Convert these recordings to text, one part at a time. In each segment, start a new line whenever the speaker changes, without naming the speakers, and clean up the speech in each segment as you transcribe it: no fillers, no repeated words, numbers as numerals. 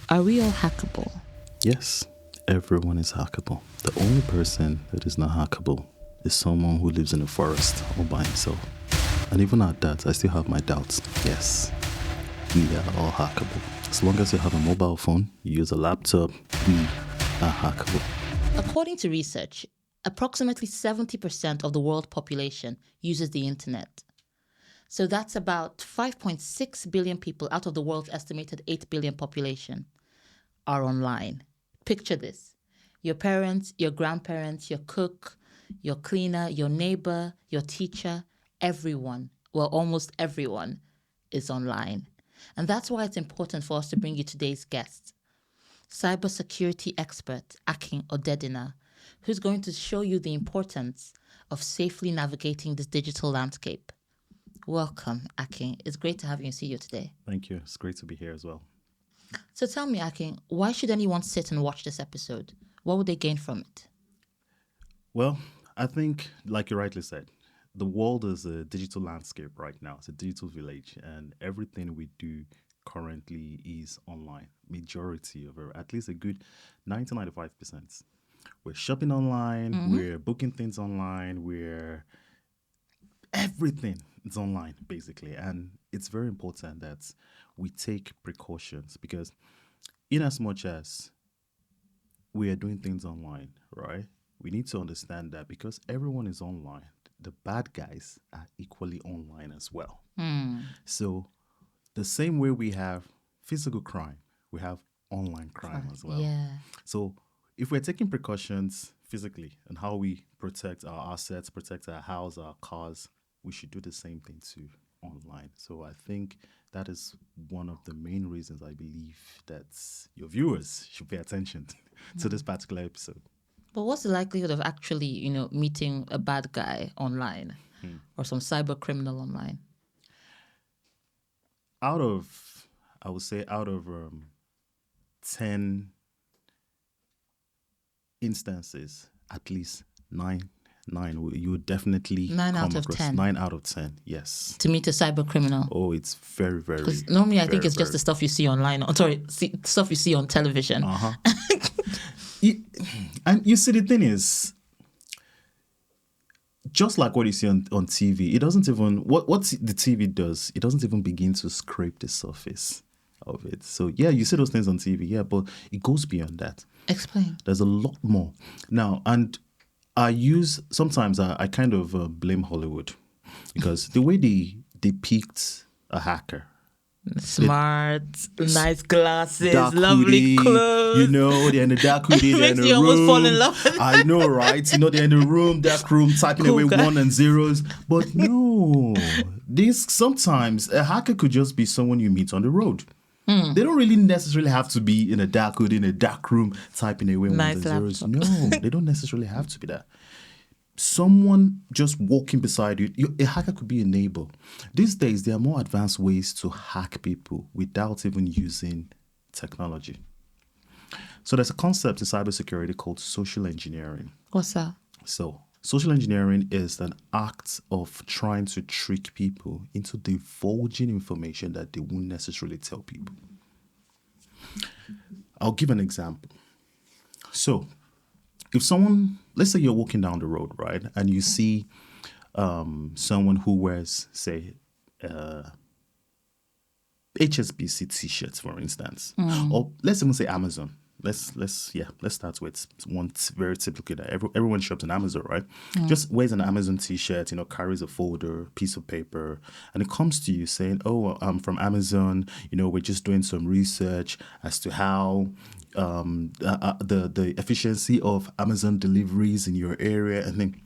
Are we all hackable?
Yes, everyone is hackable. The only person that is not hackable is someone who lives in a forest all by himself. And even at that, I still have my doubts. Yes, we are all hackable. As long as you have a mobile phone, you use a laptop, we are hackable.
According to research, approximately 70% of the world population uses the internet. So that's about 5.6 billion people out of the world's estimated 8 billion population are online. Picture this. Your parents, your grandparents, your cook, your cleaner, your neighbor, your teacher, everyone, well, almost everyone is online. And that's why it's important for us to bring you today's guest, cybersecurity expert Akin Odedina, who's going to show you the importance of safely navigating this digital landscape. Welcome, Akin. It's great to have you and see you today.
Thank you. It's great to be here as well.
So tell me, Akin, why should anyone sit and watch this episode? What would they gain from it?
Well, I think, like you rightly said, the world is a digital landscape right now. It's a digital village, and everything we do currently is online. Majority of it, at least a good 90-95%. We're shopping online, we're booking things online, everything is online basically. And it's very important that we take precautions because in as much as we are doing things online, right? We need to understand that because everyone is online, the bad guys are equally online as well. So the same way we have physical crime, we have online crime as well.
Yeah.
So if we're taking precautions physically and how we protect our assets, protect our house, our cars, we should do the same thing too online. So I think that is one of the main reasons I believe that your viewers should pay attention to this particular episode.
But what's the likelihood of actually, meeting a bad guy online or some cyber criminal online?
I would say out of 10 instances, at least nine, you would definitely
9
come
out of
across
10.
9 out of 10. Yes.
To meet a cyber criminal.
Oh, it's very, very.
Because normally I think
very,
it's just the stuff you see online. Stuff you see on television.
And you see, the thing is, just like what you see on TV, it doesn't even what the TV does. It doesn't even begin to scrape the surface of it. So yeah, you see those things on TV, yeah, but it goes beyond that.
Explain.
There's a lot more now, and sometimes I kind of blame Hollywood because the way they depict a hacker.
Smart, nice glasses,
Dark
lovely
hoodie,
clothes.
They're in the dark hoodie, they're in
Makes
the
you
room.
almost fall in love with
I know, right? They're in the room, dark room, typing
Cool
away
guy.
1 and 0s. But no, sometimes a hacker could just be someone you meet on the road. They don't really necessarily have to be in a dark hoodie, in a dark room, typing away 1s
Nice
and 0s.
laptop.
No, they don't necessarily have to be that. Someone just walking beside you, a hacker could be a neighbor. These days, there are more advanced ways to hack people without even using technology. So there's a concept in cybersecurity called social engineering.
What's that?
So social engineering is an act of trying to trick people into divulging information that they won't necessarily tell people. I'll give an example. So if someone, let's say you're walking down the road, right, and you see someone who wears, say, HSBC t-shirts, for instance, or let's even say Amazon. Let's start with one very typical that everyone shops on Amazon, right? Just wears an Amazon t-shirt, carries a folder, piece of paper, and it comes to you saying, "Oh, I'm from Amazon. We're just doing some research as to how the efficiency of Amazon deliveries in your area," and then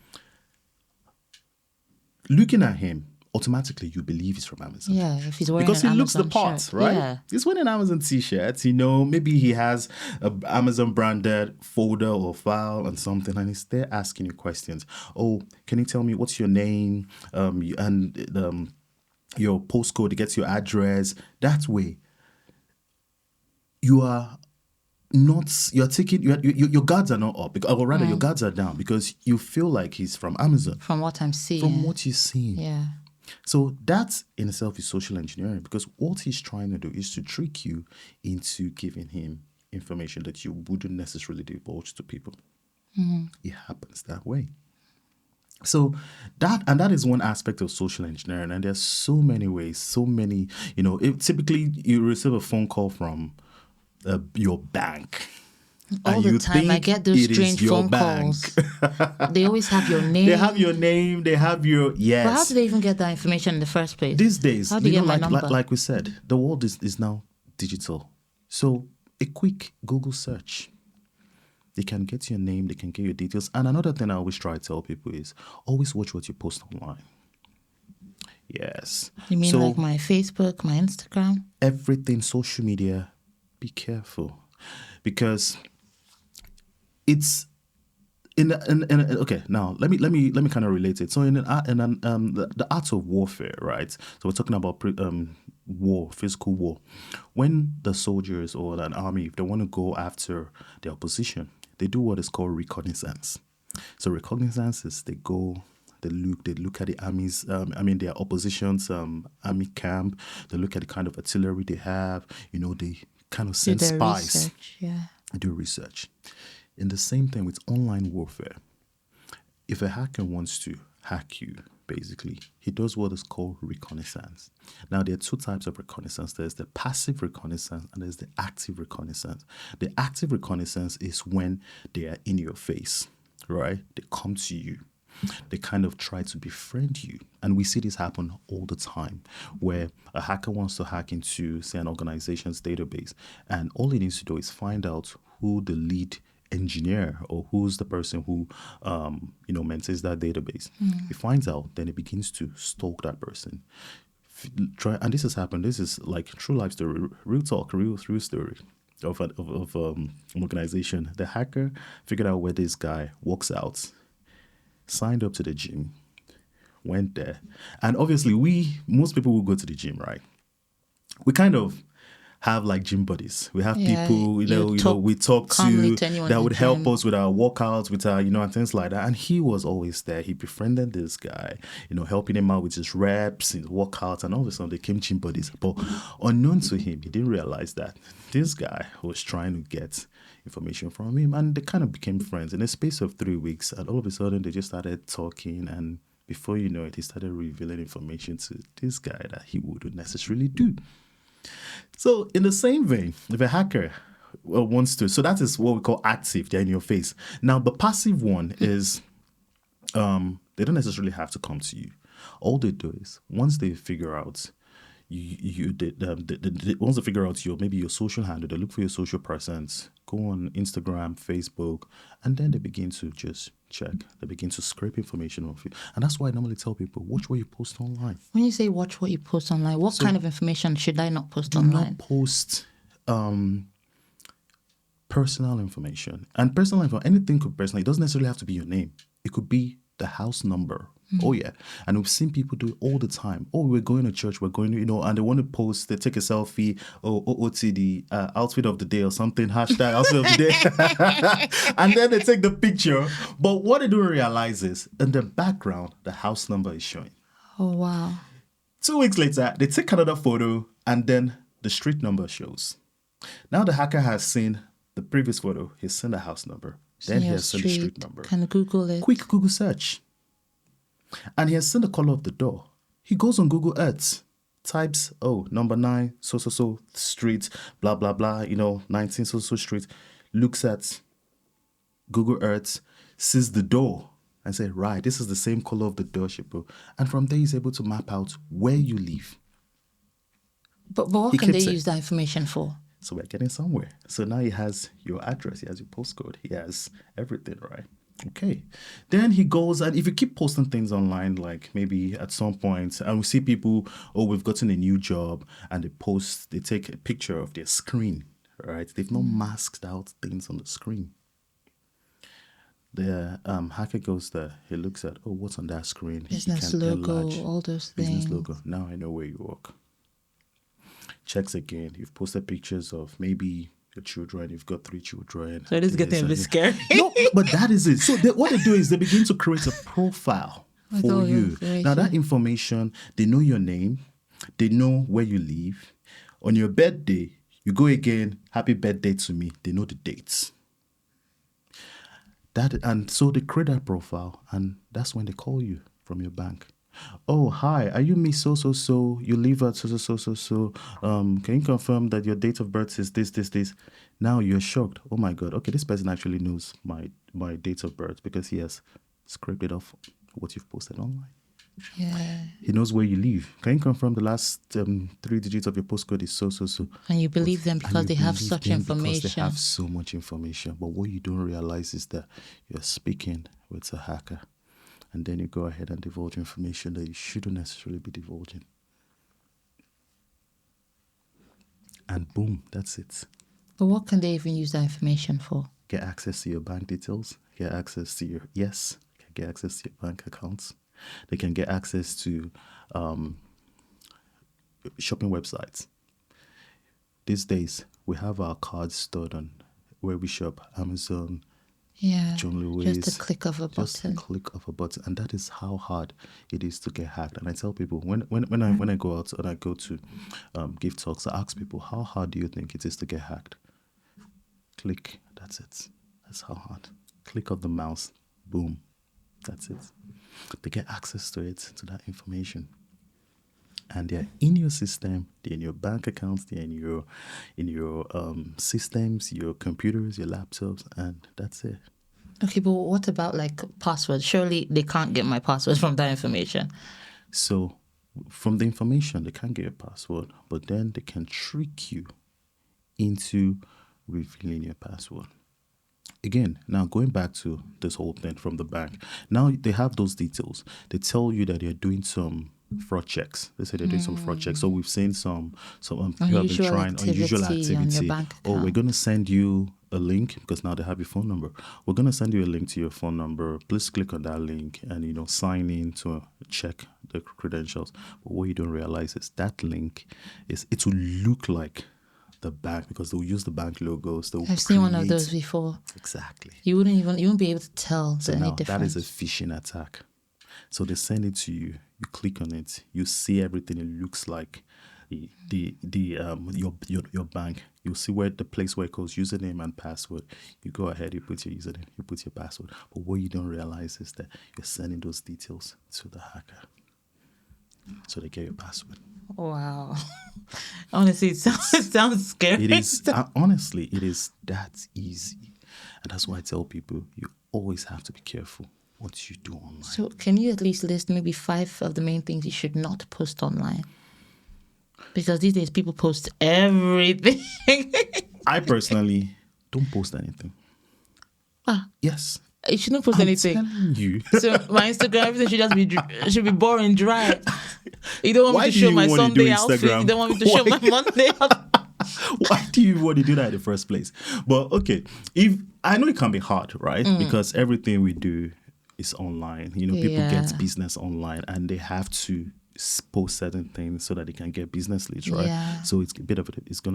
looking at him, automatically you believe he's from Amazon.
Yeah, if he's wearing
because
an
he looks the
Amazon
part,
shirt.
right?
Yeah.
He's wearing an Amazon t-shirt, maybe he has a Amazon branded folder or file and something, and he's there asking you questions. Oh, can you tell me what's your name? Your postcode, it gets your address. That way, your guards are not up, or rather your guards are down because you feel like he's from Amazon.
From what I'm seeing.
From what you're seeing.
Yeah.
So that in itself is social engineering, because what he's trying to do is to trick you into giving him information that you wouldn't necessarily divulge to people. It happens that way. So that is one aspect of social engineering, and there's so many ways, so many. Typically you receive a phone call from your bank.
All
And
the
you
time, I
think
get those
it is
strange
your
phone
bank.
calls. They always have your name.
They have your name. They have your yes.
But how do they even get that information in the first place?
These days,
how do you get my number?
like we said, the world is now digital. So a quick Google search, they can get your name, they can get your details. And another thing I always try to tell people is always watch what you post online. Yes.
You mean like my Facebook, my Instagram?
Everything social media, be careful, because it's okay. Now let me kind of relate it. So the art of warfare, right? So we're talking about war, physical war. When the soldiers or an army, if they want to go after the opposition, they do what is called reconnaissance. So reconnaissance is they look at the army's, their opposition's army camp. They look at the kind of artillery they have. They kind of send spies.
Research, yeah.
Do research. In the same thing with online warfare, if a hacker wants to hack you, basically, he does what is called reconnaissance. Now, there are two types of reconnaissance. There's the passive reconnaissance and there's the active reconnaissance. The active reconnaissance is when they are in your face, right? They come to you. They kind of try to befriend you. And we see this happen all the time, where a hacker wants to hack into, say, an organization's database. And all he needs to do is find out who the lead engineer or who's the person who maintains that database. He finds out, then he begins to stalk that person. And this has happened. This is like true life story, real talk, real story of an organization. The hacker figured out where this guy walks out, signed up to the gym, went there, and obviously most people will go to the gym, right? We kind of have like gym buddies. We have people, we talk to that would help us with our workouts, with our, and things like that. And he was always there. He befriended this guy, helping him out with his reps, his workouts, and all of a sudden they became gym buddies. But unknown to him, he didn't realize that this guy was trying to get information from him, and they kind of became friends in a space of 3 weeks. And all of a sudden they just started talking, and before you know it, he started revealing information to this guy that he wouldn't necessarily do. So in the same vein, if a hacker wants to, so that is what we call active, they're in your face. Now the passive one is, they don't necessarily have to come to you. All they do is, once they figure out once they figure out maybe your social handle, they look for your social presence, go on Instagram, Facebook, and then they begin to just check. They begin to scrape information off you. And that's why I normally tell people, watch what you post online.
When you say watch what you post online, what kind of information should I not post online?
Do not post personal information. And personal information, anything could personal. It doesn't necessarily have to be your name. It could be the house number. Oh, yeah. And we've seen people do it all the time. Oh, we're going to church. We're going to, and they want to post, they take a selfie, OOTD, outfit of the day or something, hashtag outfit of the day. And then they take the picture. But what they don't realize is, in the background, the house number is showing.
Oh, wow.
2 weeks later, they take another photo and then the street number shows. Now the hacker has seen the previous photo. He's seen the house number. Then he has seen the street number.
Can Google it.
Quick Google search. And he has seen the color of the door. He goes on Google Earth, types, number 9, so street, blah, blah, blah, 19 so street, looks at Google Earth, sees the door, and say, right, this is the same color of the door, Shippo. And from there, he's able to map out where you live.
But what can they use that information for?
So we're getting somewhere. So now he has your address, he has your postcode, he has everything, right? Okay. Then he goes, and if you keep posting things online, like maybe at some point, and we see people, we've gotten a new job, and they take a picture of their screen, right? They've not masked out things on the screen. The hacker goes there, he looks at, what's on that screen?
Business logo, all those things.
Business logo. Now I know where you work. Checks again. You've posted pictures of maybe your children. You've got 3 children.
So it is getting a bit scary.
No, but that is it. So what they do is they begin to create a profile
With
for
all your
you. Now, that
information.
information, they know your name, they know where you live. On your birthday, you go again, happy birthday to me. They know the dates. And so they create that profile, and that's when they call you from your bank. Oh, hi, are you Miss so? You live at so. Can you confirm that your date of birth is this? Now you're shocked. Oh my God. Okay, this person actually knows my date of birth because he has scraped it off what you've posted online.
Yeah.
He knows where you live. Can you confirm the last 3 digits of your postcode is so?
And you believe them because they have such
Because
information.
they have so much information. But what you don't realize is that you're speaking with a hacker. And then you go ahead and divulge information that you shouldn't necessarily be divulging. And boom, that's it.
But what can they even use that information for?
Get access to your bank details. Get access to your get access to your bank accounts. They can get access to shopping websites. These days, we have our cards stored on where we shop, Amazon,
Yeah,
John Lewis.
just a click of a button.
Just a click of a button, and that is how hard it is to get hacked. And I tell people when I go out and I go to give talks, I ask people, how hard do you think it is to get hacked? Click. That's it. That's how hard. Click of the mouse. Boom. That's it. They get access to it, to that information. And they're in your system, they're in your bank accounts, they're in your systems, your computers, your laptops, and that's it.
Okay, but what about like passwords? Surely they can't get my passwords from that information.
So from the information, they can't get your password, but then they can trick you into revealing your password. Again, now going back to this whole thing from the bank, now they have those details. They tell you that they're doing some fraud checks. They say they're doing some fraud checks. So we've seen some people have been trying unusual activity.
On your bank account.
We're going to send you a link because now they have your phone number. We're going to send you a link to your phone number. Please click on that link and sign in to check the credentials. But what you don't realize is that link it will look like the bank because they'll use the bank logos.
I've seen one of those before.
Exactly.
You won't be able to tell any difference.
That is a phishing attack. So they send it to you. You click on it. You see everything. It looks like your bank. You see where the place where it goes username and password. You go ahead. You put your username. You put your password. But what you don't realize is that you're sending those details to the hacker. So they get your password.
Wow. Honestly, it sounds scary.
It is honestly, it is that easy, and that's why I tell people you always have to be careful what you do online.
So, can you at least list maybe 5 of the main things you should not post online? Because these days people post everything.
I personally don't post anything. Yes.
You shouldn't post anything.
I'm telling you.
So my Instagram, everything should be boring, dry. You don't want me to show my Sunday outfit. You don't want me to show my Monday outfit.
Why do you want to do that in the first place? But okay, if I know it can be hard, right? Because everything we do is online. People get business online, and they have to post certain things so that they can get business leads, right?
Yeah.
So it's going to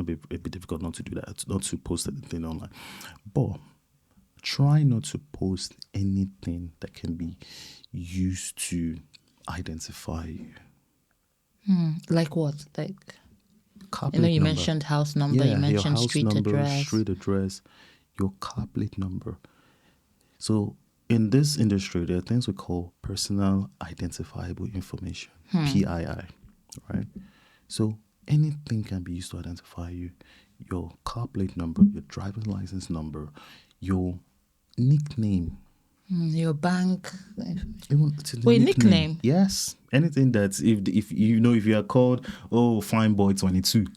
be a bit difficult not to do that, not to post anything online. But try not to post anything that can be used to identify you.
Like what? Like,
car
you
plate number.
Mentioned house number, you mentioned street
address, your car plate number. So in this industry, there are things we call personal identifiable information, PII, right? So anything can be used to identify you. Your car plate number, your driving license number, your nickname.
Your bank.
Wait,
nickname?
Yes. Anything that if you are called Fine Boy 22,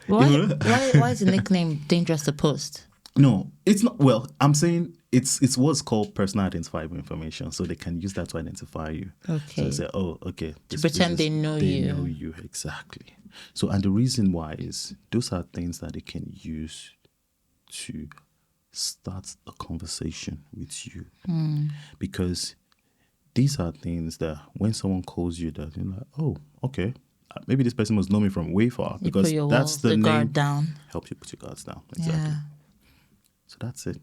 Why is a nickname dangerous to post?
No, it's not. Well, I'm saying it's what's called personal identifiable information, so they can use that to identify you.
Okay.
So they say,
to pretend they know you.
They know you, exactly. So, and the reason why is those are things that they can use to start a conversation with you. Because these are things that when someone calls you, that you're like, oh, okay, maybe this person must know me from way far, because that's the name.
Guard down.
Help you put your guards down. Exactly.
Yeah.
So that's it.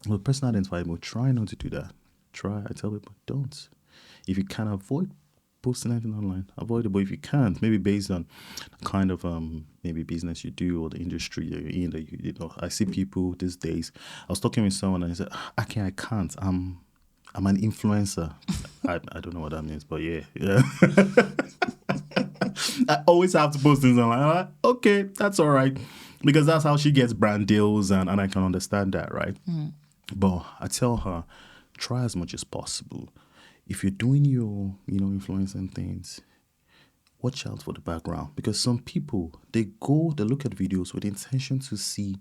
Well, personal identifiable, try not to do that. I tell people, don't. if you can avoid posting anything online, avoid it. But if you can't, maybe based on the kind of maybe business you do or the industry you're in, that you know, I see people these days. I was talking with someone and he said, I can't. I'm an influencer. I don't know what that means, but yeah. I always have to post things online. I'm like, okay, that's all right. Because that's how she gets brand deals, and I can understand that, right? But I tell her, try as much as possible. If you're doing your, influencing things, watch out for the background. Because some people, they look at videos with the intention to see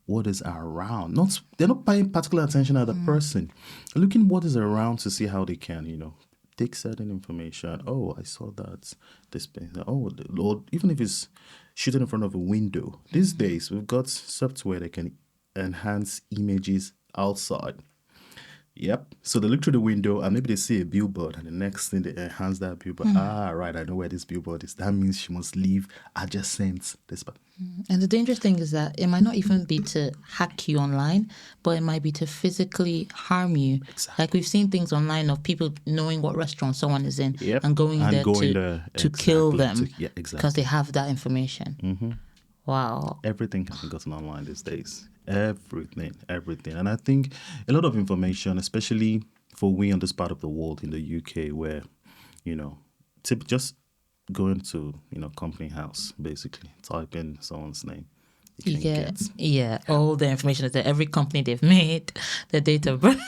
what is around. They're not paying particular attention at the person. They're looking what is around to see how they can, take certain information. Oh, I saw that. This thing. Oh, or even if it's shooting in front of a window. These days, we've got software that can enhance images outside. Yep. So they look through the window and maybe they see a billboard, and the next thing they enhance that billboard. Right, I know where this billboard is. That means she must leave adjacent this.
And the dangerous thing is that it might not even be to hack you online, but it might be to physically harm you.
Exactly.
Like we've seen things online of people knowing what restaurant someone is in and going there to kill them because they have that information. Wow.
Everything can be gotten online these days. Everything. And I think a lot of information, especially for we on this part of the world in the UK, where, just going to, company house, basically, type in someone's name.
You get all the information is there. Every company they've made, their date of birth,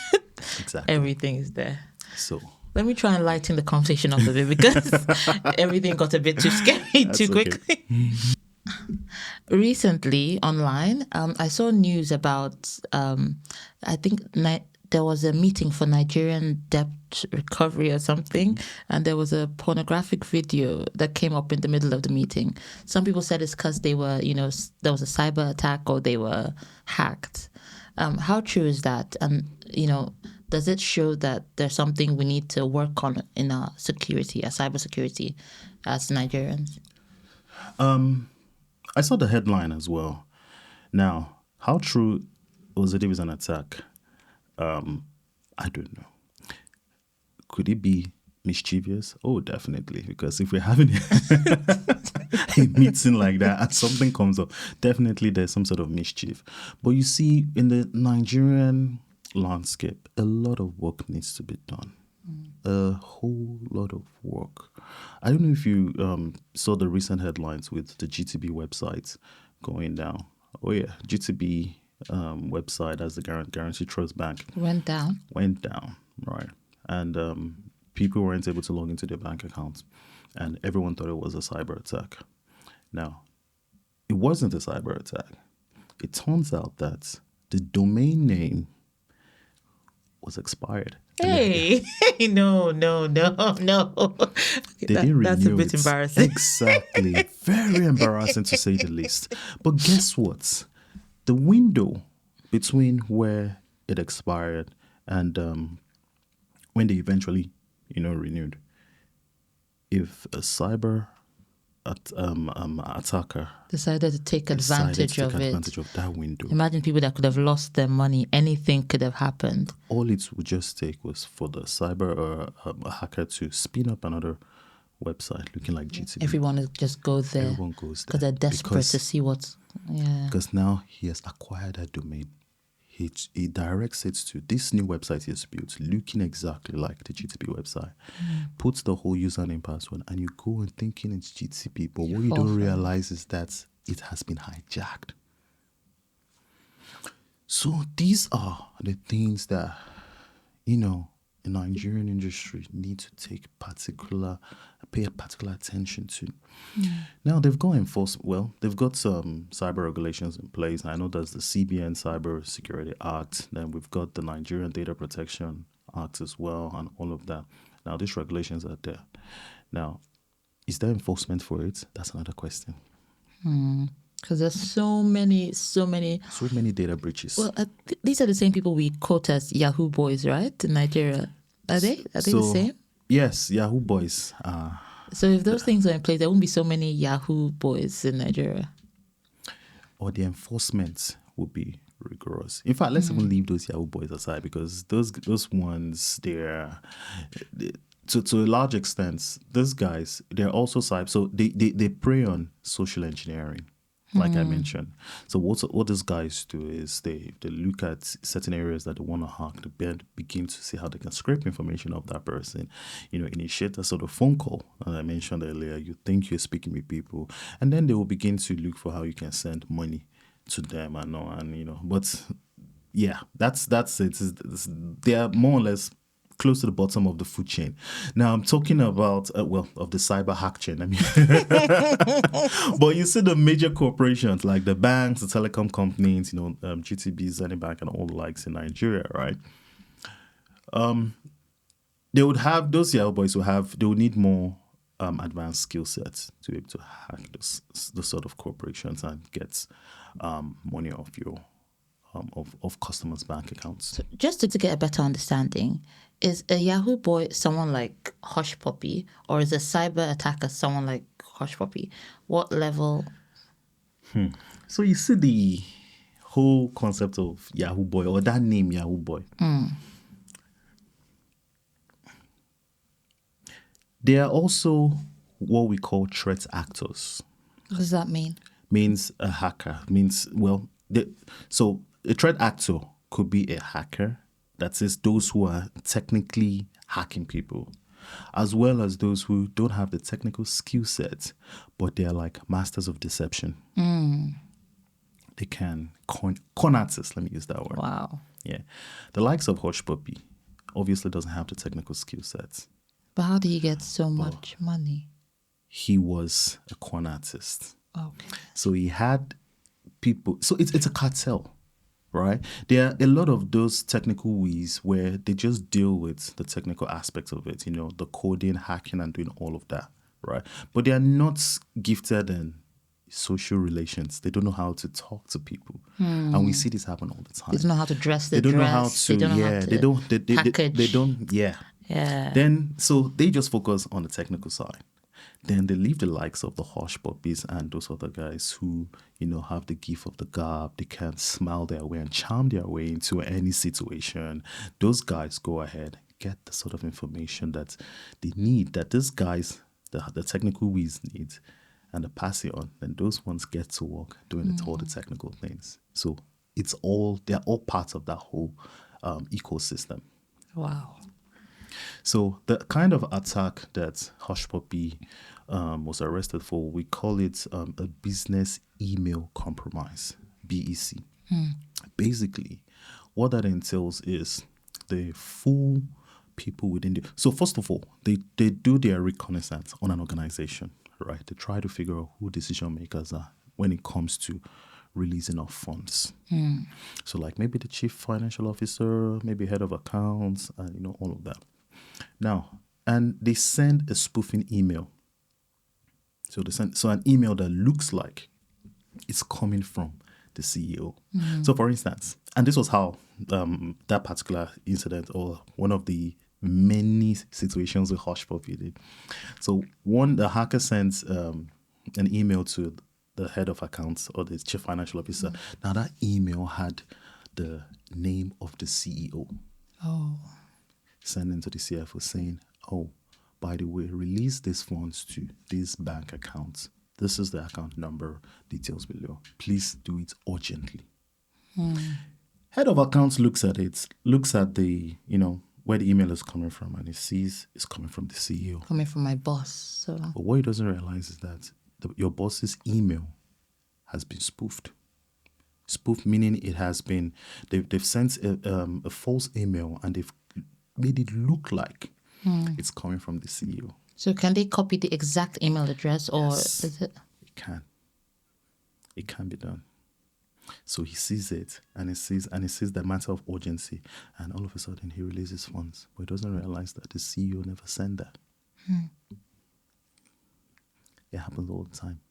exactly.
Everything is there.
So
let me try and lighten the conversation up a bit because everything got a bit too scary too quickly. Recently online, I saw news about, I think there was a meeting for Nigerian debt recovery or something, and there was a pornographic video that came up in the middle of the meeting. Some people said it's because they were, there was a cyber attack or they were hacked. How true is that? And, does it show that there's something we need to work on in our security, our cybersecurity as Nigerians?
I saw the headline as well. Now, how true was it was an attack? I don't know. Could it be mischievous? Oh, definitely. Because if we're having a meeting like that and something comes up, definitely there's some sort of mischief. But you see, in the Nigerian landscape, a lot of work needs to be done. A whole lot of work. I don't know if you saw the recent headlines with the GTB website going down. Oh yeah, GTB website as the Guarantee Trust Bank
went down,
right? And people weren't able to log into their bank accounts, and everyone thought it was a cyber attack. Now, it wasn't a cyber attack. It turns out that the domain name was expired.
Hey, no.
They didn't renew
that's a bit embarrassing.
Exactly. Very embarrassing to say the least. But guess what? The window between where it expired and when they eventually, renewed, if a cyber attacker
decided to take advantage of
that window.
Imagine people that could have lost their money. Anything could have happened.
All it would just take was for the cyber hacker to spin up another website looking like GTB.
Everyone will just go there.
Everyone goes there
because they're desperate to see what's. Yeah.
Because now he has acquired that domain. He directs it to this new website he has built, looking exactly like the GTB website. Puts the whole username password, and you go and thinking it's GTB, but what you don't realize is that it has been hijacked. So these are the things that, the Nigerian industry need to pay particular attention to. Now they've got they've got some cyber regulations in place. I know there's the CBN CyberSecurity Act. Then we've got the Nigerian Data Protection Act as well, and all of that. Now these regulations are there. Now, is there enforcement for it? That's another question.
Because there's so many
data breaches.
Well, these are the same people we quote as Yahoo boys, right? In Nigeria. Are they the same?
Yes, Yahoo boys.
So if those things are in place, there won't be so many Yahoo boys in Nigeria.
Or the enforcement would be rigorous. In fact, let's even leave those Yahoo boys aside, because those ones, to a large extent, these guys, they're also so they prey on social engineering, like I mentioned. So what these guys do is they look at certain areas that they want to hack, to begin to see how they can scrape information of that person, initiate a sort of phone call. As I mentioned earlier, you think you're speaking with people, and then they will begin to look for how you can send money to them but yeah, that's it. They are more or less close to the bottom of the food chain. Now I'm talking about of the cyber hack chain. I mean, but you see the major corporations like the banks, the telecom companies, GTB, Zenith and all the likes in Nigeria, right? They would have those Yahoo boys they would need more advanced skill sets to be able to hack those sort of corporations and get money off your of customers' bank accounts.
So just to get a better understanding, is a Yahoo boy someone like Hush Puppy, or is a cyber attacker someone like Hush Puppy? What level?
So you see the whole concept of Yahoo boy, or that name Yahoo boy. They are also what we call threat actors.
What does that mean?
Means a hacker. So a threat actor could be a hacker. That is those who are technically hacking people, as well as those who don't have the technical skill set, but they are like masters of deception. They can con artists, let me use that word.
Wow.
Yeah. The likes of Hush Puppy obviously doesn't have the technical skill sets.
But how do you get so much money?
He was a con artist.
Okay.
So he had people. So it's a cartel, right? There are a lot of those technical ways where they just deal with the technical aspects of it, the coding, hacking, and doing all of that, right? But they are not gifted in social relations. They don't know how to talk to people. And we see this happen all the time.
They don't know how to dress the
They don't
dress.
know how to,
they don't know how to package.
They don't, yeah. Then, so they just focus on the technical side. Then they leave the likes of the Hush Puppies and those other guys who, have the gift of the gab. They can smile their way and charm their way into any situation. Those guys go ahead, get the sort of information that they need, that these guys, the technical whiz need, and they pass it on. Then those ones get to work doing all the technical things. So they're all parts of that whole ecosystem.
Wow.
So the kind of attack that Hush Puppy was arrested for, we call it a business email compromise, BEC. Basically, what that entails is they fool people within So first of all, they do their reconnaissance on an organization, right? They try to figure out who decision makers are when it comes to releasing of funds. So like maybe the chief financial officer, maybe head of accounts, and all of that. Now, and they send a spoofing email. So they send an email that looks like it's coming from the CEO. So for instance, and this was how that particular incident, or one of the many situations with Hush Puppy did. So the hacker sends an email to the head of accounts or the chief financial officer. Now that email had the name of the CEO.
Oh.
Sending to the CFO saying, oh, by the way, release these funds to this bank account. This is the account number, details below. Please do it urgently. Head of accounts looks at the, where the email is coming from, and he sees it's coming from the CEO.
Coming from my boss. So.
But what he doesn't realize is that your boss's email has been spoofed. Spoofed meaning it has been, they've sent a false email, and they've made it look like it's coming from the CEO.
So can they copy the exact email address, or
Yes,
is it?
It can. It can be done. So he sees it, and he sees the matter of urgency, and all of a sudden he releases funds, but he doesn't realize that the CEO never sent that. It happens all the time.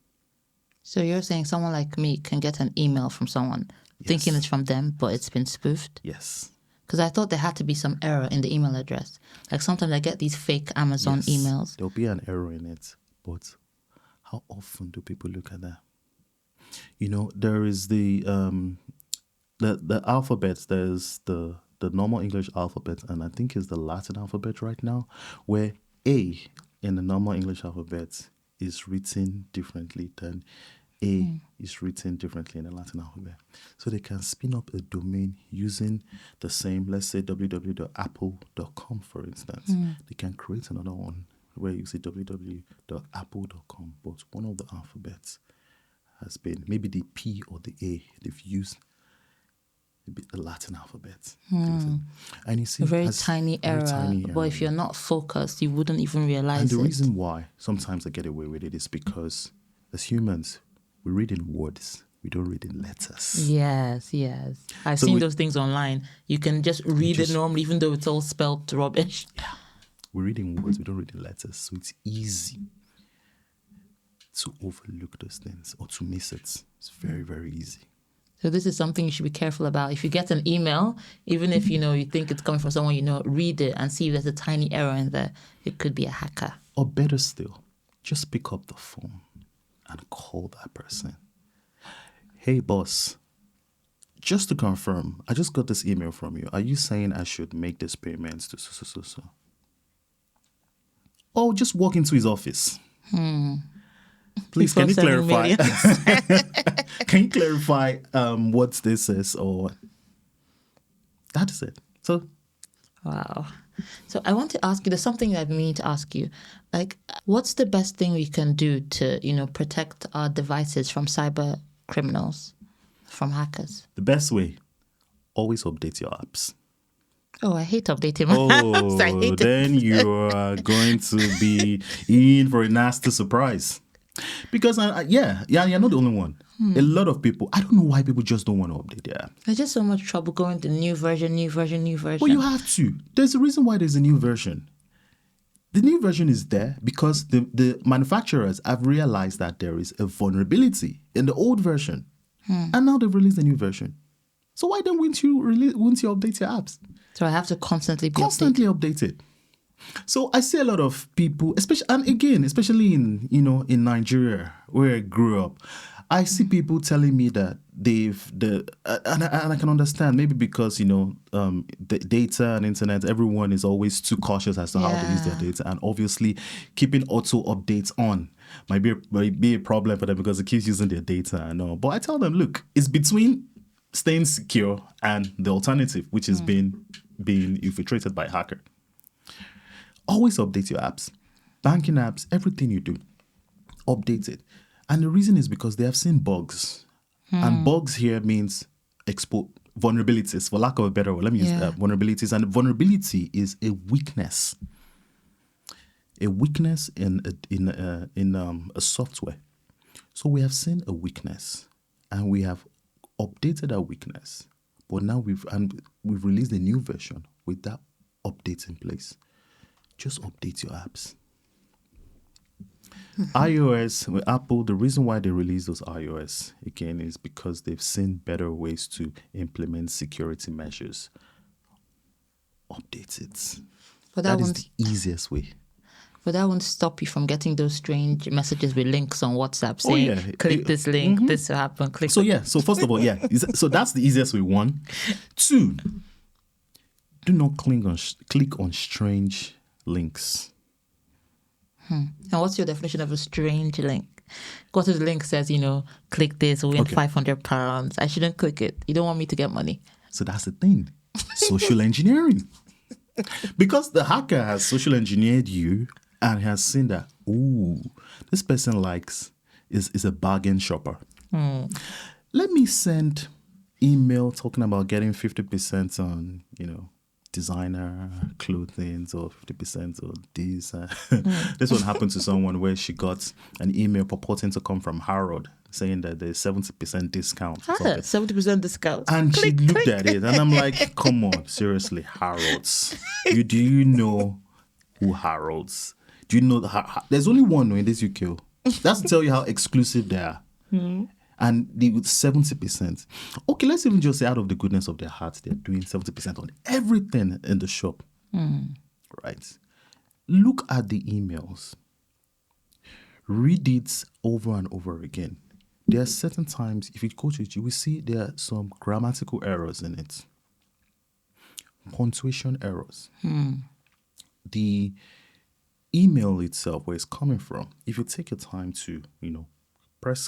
So you're saying someone like me can get an email from someone thinking it's from them, but it's been spoofed?
Yes.
Because I thought there had to be some error in the email address. Like sometimes I get these fake Amazon emails.
There'll be an error in it, but how often do people look at that? There is the the alphabets, there's the normal English alphabet, and I think it's the Latin alphabet right now, where A in the normal English alphabet is written differently than A is written differently in the Latin alphabet. So they can spin up a domain using the same, let's say www.apple.com, for instance. They can create another one where you say www.apple.com, but one of the alphabets has been maybe the P or the A. They've used the Latin alphabet. And you see,
A very tiny error, but if you're not focused, you wouldn't even realize
and the
it.
reason why sometimes I get away with it is because as humans, we read in words. We don't read in letters.
Yes. I've seen those things online. You can just read it
just-
normally, even though it's all spelled rubbish.
We read in words. We don't read in letters. So it's easy to overlook those things or to miss it. It's very, very easy.
So this is something you should be careful about. If you get an email, even if you think it's coming from someone read it and see if there's a tiny error in there. It could be a hacker.
Or better still, just pick up the phone and call that person. Hey, boss, just to confirm, I just got this email from you. Are you saying I should make this payment to so? Or just walk into his office. Please, can you
Before sending
clarify? Can you clarify what this is, or that's it? So,
Wow. So I want to ask you, there's something that I've been meaning to ask you. Like, what's the best thing we can do to, protect our devices from cyber criminals, from hackers?
the best way, always update your apps.
Oh, I hate updating my apps. I hate it.
Then you are going to be in for a nasty surprise. Because, you're not the only one. A lot of people, I don't know why people just don't want to update their app.
There's just so much trouble going to new version.
Well, you have to. There's a reason why there's a new version. The new version is there because the manufacturers have realized that there is a vulnerability in the old version. And now they've released a new version. So why then wouldn't you update your apps?
So I have to constantly be
Updated. So I see a lot of people, especially in Nigeria where I grew up, I see people telling me that and I can understand, maybe because the data and internet, everyone is always too cautious as to how to use their data, and obviously keeping auto updates on might be a problem for them because it keeps using their data and all. But I tell them, look, it's between staying secure and the alternative, which is being infiltrated by a hacker. Always update your apps, banking apps, everything you do, update it. And the reason is because they have seen bugs. And bugs here means vulnerabilities, for lack of a better word. Let me use vulnerabilities. And vulnerability is a weakness. A weakness in a software. So we have seen a weakness and we have updated our weakness. But now we've released a new version with that update in place. Just update your apps. iOS, with Apple, the reason why they release those iOS, again, is because they've seen better ways to implement security measures. Update it.
But
that is the easiest way.
But that won't stop you from getting those strange messages with links on WhatsApp saying, click this link, this will happen, click.
So first of all, so that's the easiest way, 1. 2, do not click on strange links.
And what's your definition of a strange link? Go to the link says, click this, win £500. I shouldn't click it. You don't want me to get money.
So that's the thing. Social engineering. Because the hacker has social engineered you and has seen that, this person is a bargain shopper. Let me send email talking about getting 50% on, designer clothing or 50% or this. This one happened to someone where she got an email purporting to come from Harrod saying that there's 70% discount.
70% discount.
And she looked at it and I'm like, come on, seriously, Harrods. Do you know who Harrods? Do you know there's only one in this UK. That's to tell you how exclusive they are. And they 70%. Okay, let's even just say out of the goodness of their hearts, they're doing 70% on everything in the shop. Right? Look at the emails. Read it over and over again. there are certain times, if you go to it, you will see there are some grammatical errors in it, punctuation errors. The email itself, where it's coming from, if you take your time to,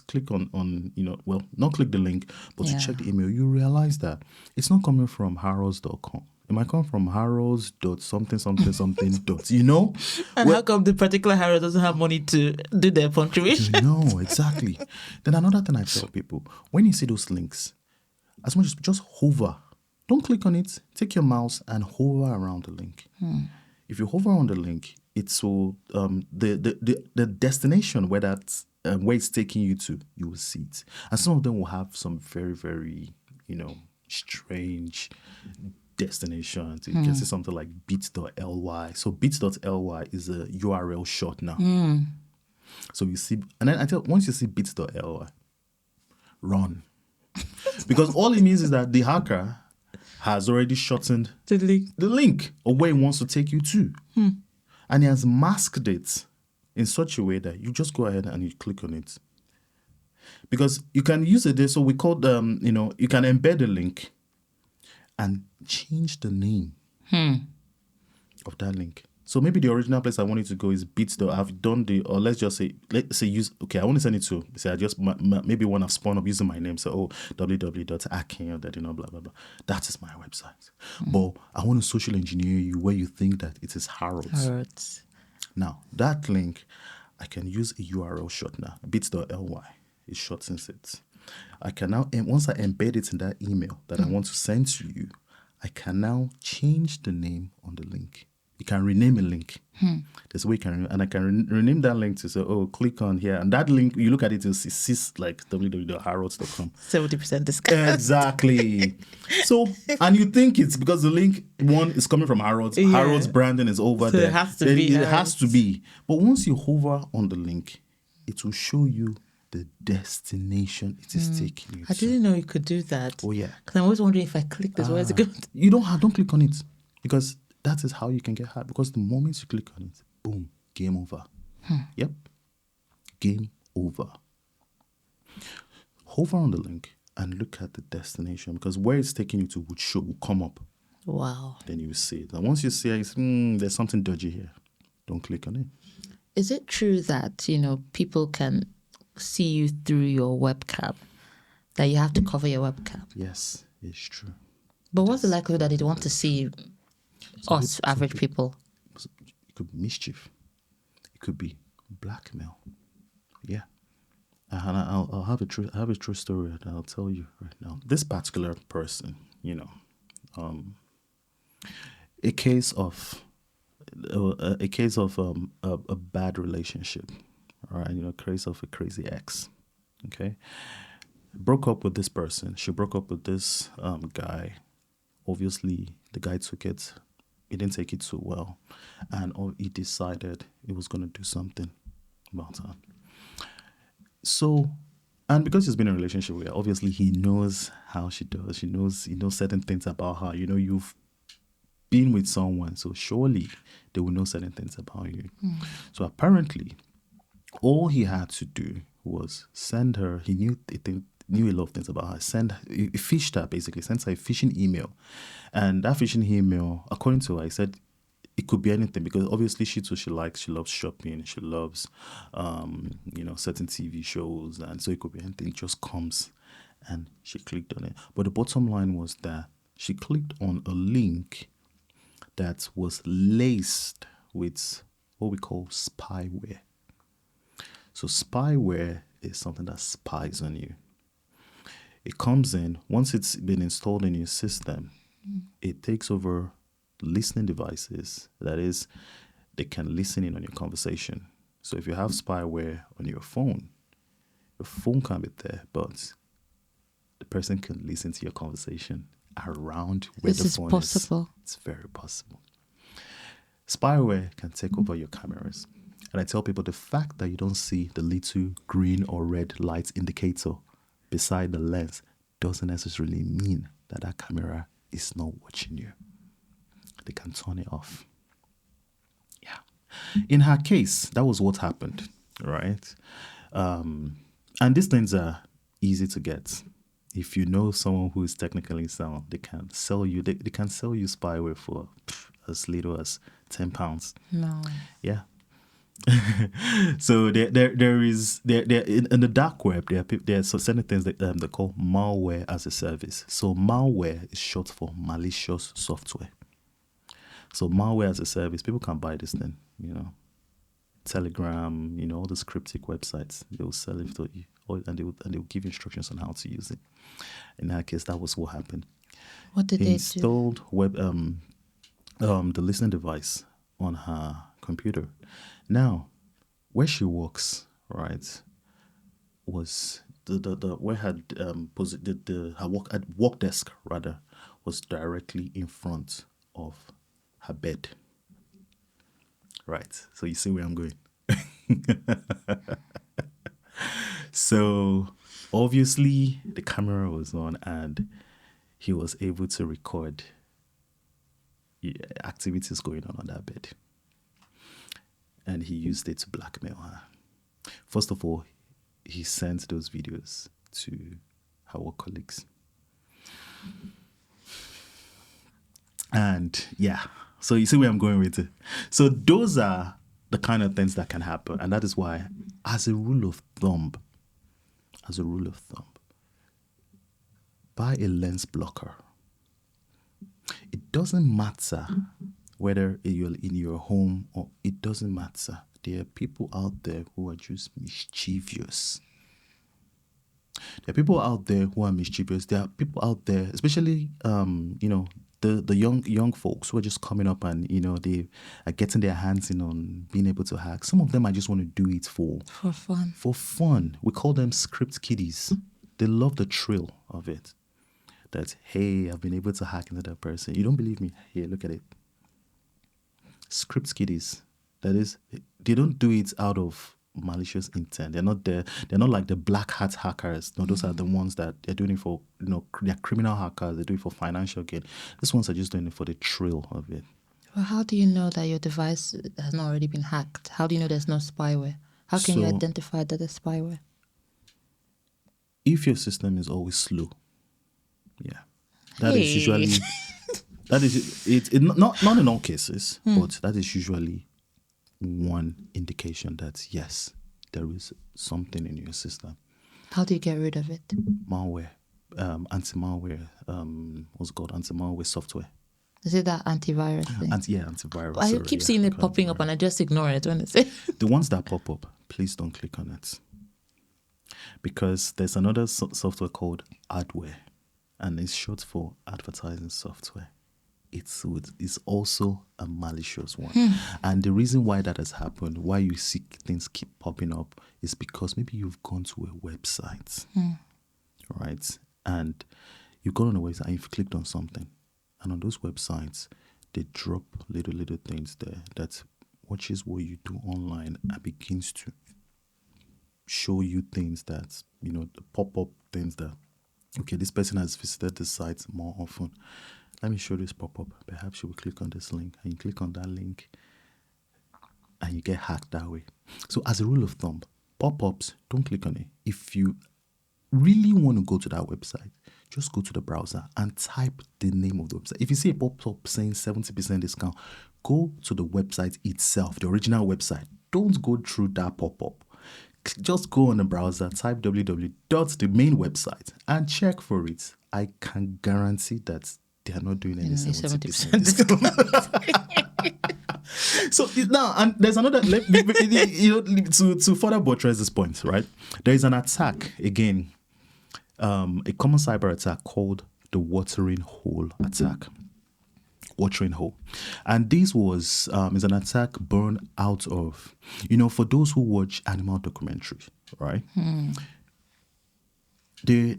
click on well, not click the link, but to check the email, you realize that it's not coming from harrods.com. It might come from harrods dot something dot,
And how come the particular Harrods doesn't have money to do their punctuation?
No, exactly. Then another thing I tell people, when you see those links, as much as just hover, don't click on it, take your mouse and hover around the link. If you hover on the link, it will the destination where that's where it's taking you to, you will see it. And some of them will have some very, very, strange destinations. You can see something like bit.ly. So bit.ly is a URL short now. So you see, and then once you see bit.ly, run. Because all it means is that the hacker has already shortened the link of where he wants to take you to. And he has masked it in such a way that you just go ahead and you click on it. Because you can use it there. So we call you can embed a link and change the name of that link. So maybe the original place I want you to go is bits. I've done or let's say use, okay, I want to send it to, say I just, maybe one I've spawned up using my name. So, www.Akin Odedina, blah, blah, blah. That is my website. But I want to social engineer you where you think that it is Harrods. Now, that link, I can use a URL shortener, bits.ly. It shortens it. I can now, and once I embed it in that email that I want to send to you, I can now change the name on the link. You can rename a link. There's a way you can and I can rename that link to say, click on here. And that link, you look at it, you'll see like www.harrods.com.
70% discount.
Exactly. So, and you think it's because the link, one, is coming from Harrods. Yeah. Harrods branding is over there.
It has to be.
It has to be. But once you hover on the link, it will show you the destination it is taking you to.
I didn't know you could do that.
Oh, yeah.
Because I'm always wondering if I click this, where is it going?
You don't click on it. Because that is how you can get hacked. Because the moment you click on it, boom, game over. Yep. Game over. Hover on the link and look at the destination, because where it's taking you to will come up.
Wow.
Then you see it. And once you see it, there's something dodgy here. Don't click on it.
Is it true that, people can see you through your webcam? That you have to cover your webcam?
Yes, it's true.
But what's the likelihood that they'd want to see us, average people?
It could be mischief. It could be blackmail. Yeah. And I'll have a true story that I'll tell you right now. This particular person, a case of a bad relationship, all right, case of a crazy ex, okay, broke up with this person. She broke up with this guy. Obviously, the guy took it. He didn't take it too well, and he decided he was going to do something about her. So, and because he's been in a relationship with her, obviously he knows how she does. He knows certain things about her. You've been with someone, so surely they will know certain things about you. So apparently, all he had to do was send her. He knew a lot of things about her. He fished her, basically, sent her a phishing email. And that phishing email, according to her, he said it could be anything, because obviously she loves shopping, she loves, certain TV shows. And so it could be anything. It just comes, and she clicked on it. But the bottom line was that she clicked on a link that was laced with what we call spyware. So spyware is something that spies on you. It comes in, once it's been installed in your system, it takes over listening devices. That is, they can listen in on your conversation. So if you have spyware on your phone can be there, but the person can listen to your conversation around where the phone is.
This is possible.
It's very possible. Spyware can take over your cameras. And I tell people, the fact that you don't see the little green or red light indicator beside the lens doesn't necessarily mean that that camera is not watching you. They can turn it off. Yeah. In her case, that was what happened, right? And these things are easy to get. If you know someone who is technically sound, they can sell you. They can sell you spyware for as little as £10.
No.
Yeah. So there is in the dark web there are certain things that they call malware as a service. So malware is short for malicious software. So malware as a service, people can buy this thing, Telegram, all those cryptic websites. They will sell it to you, and they will give you instructions on how to use it. In that case, that was what happened.
What did
He
they do?
installed the listening device on her computer. Now, where she works, right, was where had her work desk rather was directly in front of her bed. Right. So you see where I'm going. So obviously the camera was on and he was able to record activities going on that bed. And he used it to blackmail her. First of all, he sent those videos to her work colleagues. And yeah, so you see where I'm going with it. So those are the kind of things that can happen. And that is why, as a rule of thumb, buy a lens blocker. It doesn't matter whether you're in your home or it doesn't matter. There are people out there who are just mischievous. There are people out there who are mischievous. There are people out there, especially, the young folks who are just coming up and, they are getting their hands in on being able to hack. Some of them, I just want to do it for
fun.
For fun. We call them script kiddies. They love the thrill of it. That, hey, I've been able to hack into that person. You don't believe me? Here, look at it. Script kiddies. That is, they don't do it out of malicious intent. They're not there. They're not like the black hat hackers. No, those are the ones that they're doing it for, they're criminal hackers. They do it for financial gain. These ones are just doing it for the thrill of it.
Well, how do you know that your device has not already been hacked? How do you know there's no spyware? How can you identify that there's spyware?
If your system is always slow, that is usually that is it not in all cases, but that is usually one indication that yes, there is something in your system.
How do you get rid of it?
Malware, anti-malware, what's it called? Anti-malware software.
Is it that antivirus thing?
Antivirus.
I keep seeing it popping up and I just ignore it when it's it.
The ones that pop up, please don't click on it. Because there's another software called adware, and it's short for advertising software. It's also a malicious one. And the reason why that has happened, why you see things keep popping up, is because maybe you've gone to a website, right? And you've gone on a website and you've clicked on something. And on those websites, they drop little things there that watches what you do online and begins to show you things that, the pop-up things that, okay, this person has visited the site more often. Let me show this pop-up. Perhaps you will click on this link, and you click on that link and you get hacked that way. So as a rule of thumb, pop-ups, don't click on it. If you really want to go to that website, just go to the browser and type the name of the website. If you see a pop-up saying 70% discount, go to the website itself, the original website. Don't go through that pop-up. Just go on the browser, type www. the main website and check for it. I can guarantee that they are not doing any 70% discount. So now, and there's another, to further buttress this point, right? There is an attack, again, a common cyber attack called the watering hole attack. Watering hole. And this is an attack born out of, for those who watch animal documentaries, right? During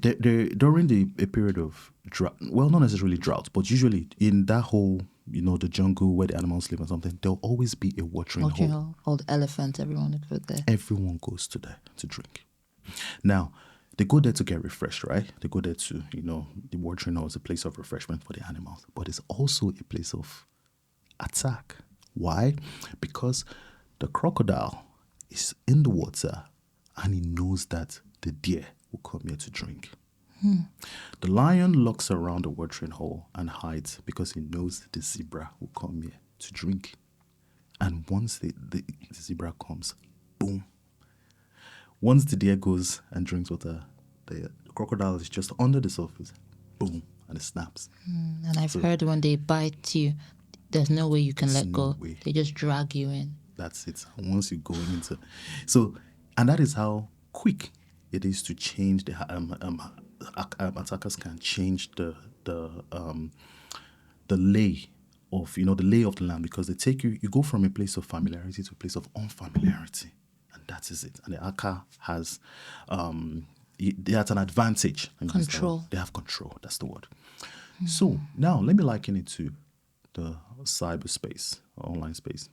a period of drought, well, not necessarily drought, but usually in that whole, the jungle where the animals live or something, there'll always be a watering hole.
All the elephants, everyone would go there.
Everyone goes to there to drink. Now, they go there to get refreshed, right? They go there to, the watering hole is a place of refreshment for the animals, but it's also a place of attack. Why? Because the crocodile is in the water and he knows that the deer will come here to drink. The lion looks around the watering hole and hides because he knows the zebra will come here to drink. And once the zebra comes, boom. Once the deer goes and drinks water, the crocodile is just under the surface, boom, and it snaps.
And I've heard when they bite you, there's no way you can let go.
Way.
They just drag you in.
That's it. Once you go into, so, and that is how quick it is to change the attackers can change the lay of the lay of the land, because they take you go from a place of familiarity to a place of unfamiliarity, and that is it. And the hacker has they have an advantage.
Control.
They have control. That's the word. So now let me liken it to the cyberspace, online space.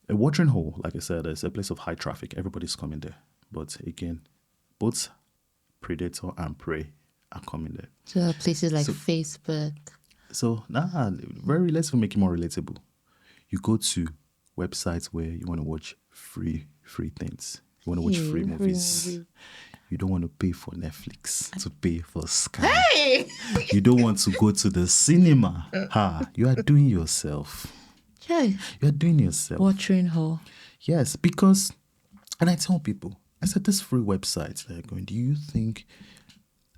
A watering hole, like I said, is a place of high traffic. Everybody's coming there. But again, both predator and prey are coming there.
So places like Facebook.
So let's make it more relatable. You go to websites where you want to watch free things. You want to watch free movies. You don't want to pay for Netflix to pay for Sky.
Hey!
You don't want to go to the cinema. You are doing yourself.
Okay.
You are doing yourself.
Watering hole.
Yes, because, and I tell people, I said, this free website, they're going, do you think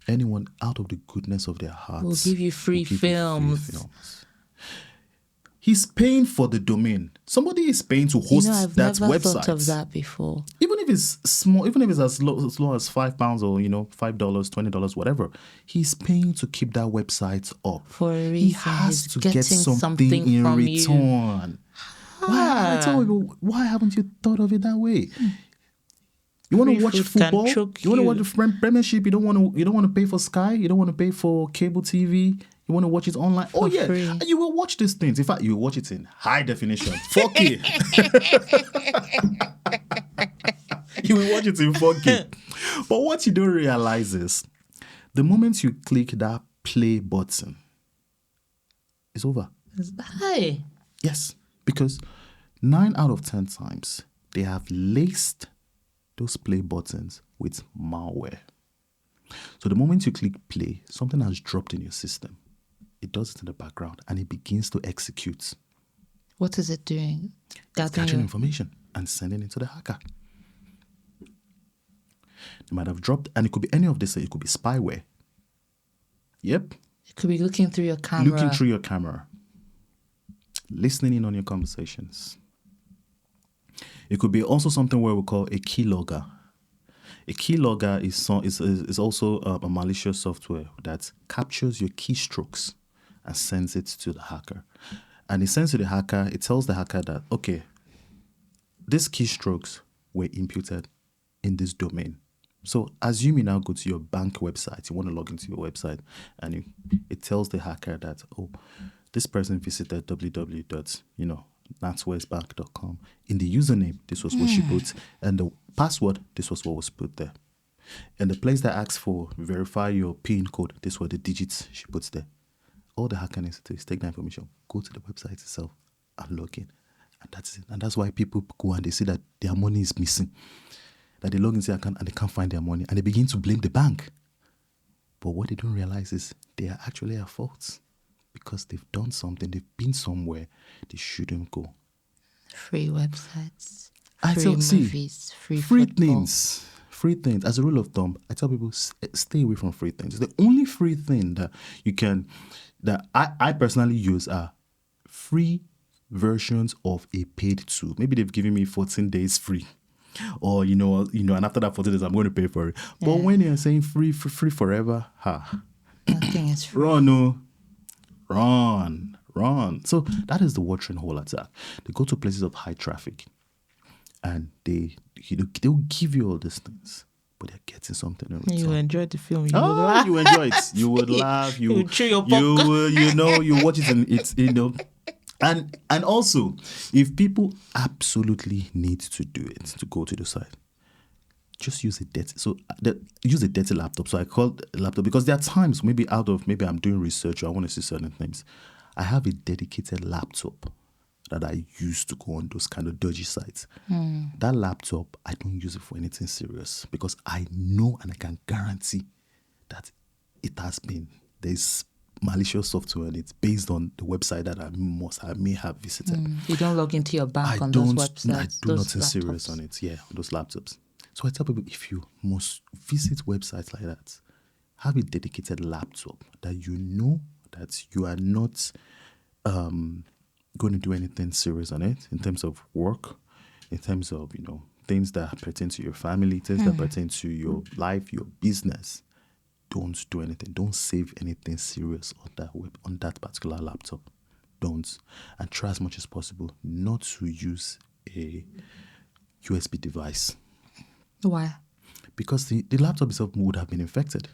anyone out of the goodness of their hearts
will give you free films?
He's paying for the domain. Somebody is paying to host
I've
that
never
website.
thought of that before.
Even if it's small, even if it's as low as £5 or $5, $20, whatever, he's paying to keep that website up.
For a reason.
He has to get something in
from
return. I tell people, why haven't you thought of it that way? You want to watch football? You want to watch the Premiership? You don't want to pay for Sky? You don't want to pay for cable TV? You want to watch it online?
For free.
And you will watch these things. In fact, you will watch it in high definition, 4K. You will watch it in 4K. But what you don't realize is, the moment you click that play button, it's over.
Hey.
Yes, because 9 out of 10 times they have laced those play buttons with malware. So the moment you click play, something has dropped in your system. It does it in the background and it begins to execute.
What is it doing?
It's catching information and sending it to the hacker. They might have dropped, and it could be any of this. It could be spyware. Yep.
It could be looking through your camera. Listening in on your conversations. It could be also something where we call a keylogger. A keylogger is also a malicious software that captures your keystrokes and sends it to the hacker. And it sends to the hacker, it tells the hacker that, okay, these keystrokes were imputed in this domain. So assume you now go to your bank website, you want to log into your website, and it tells the hacker that, oh, this person visited www.natswestbank.com. In the username, this was what she put, and the password, this was what was put there. And the place that asks for verify your PIN code, this were the digits she puts there. All the hacker needs to do is take that information, go to the website itself, and log in. And that's it. And that's why people go and they see that their money is missing. That they log into their account and they can't find their money. And they begin to blame the bank. But what they don't realize is they are actually at fault. Because they've done something, they've been somewhere they shouldn't go. Free websites,
movies,
free
things. Free things. As a rule of thumb, I tell people, stay away from free things. The only free thing that I personally use are free versions of a paid tool. Maybe they've given me 14 days free. Or, and after that 14 days, I'm going to pay for it. Yeah. But when you're saying free forever,
nothing is free.
Run. So that is the watering hole attack. They go to places of high traffic and they'll give you all these things, but they're getting something in return.
You enjoyed the film.
You enjoy it. You would laugh. You chew your popcorn. You watch it and it's, and also, if people absolutely need to do it, to go to the site, just use a dirty laptop. So I call it a laptop because there are times maybe I'm doing research or I want to see certain things. I have a dedicated laptop that I use to go on those kind of dodgy sites. That laptop, I don't use it for anything serious because I know and I can guarantee that there's malicious software on it based on the website that I may have visited.
You don't log into your bank on those websites.
I do
those
nothing serious
laptops.
on it. Yeah, on those laptops. So I tell people, if you must visit websites like that, have a dedicated laptop that you know that you are not going to do anything serious on it in terms of work, in terms of, things that pertain to your family, things that pertain to your life, your business. Don't do anything. Don't save anything serious on that particular laptop. Don't. And try as much as possible not to use a USB device.
Why?
Because the laptop itself would have been infected.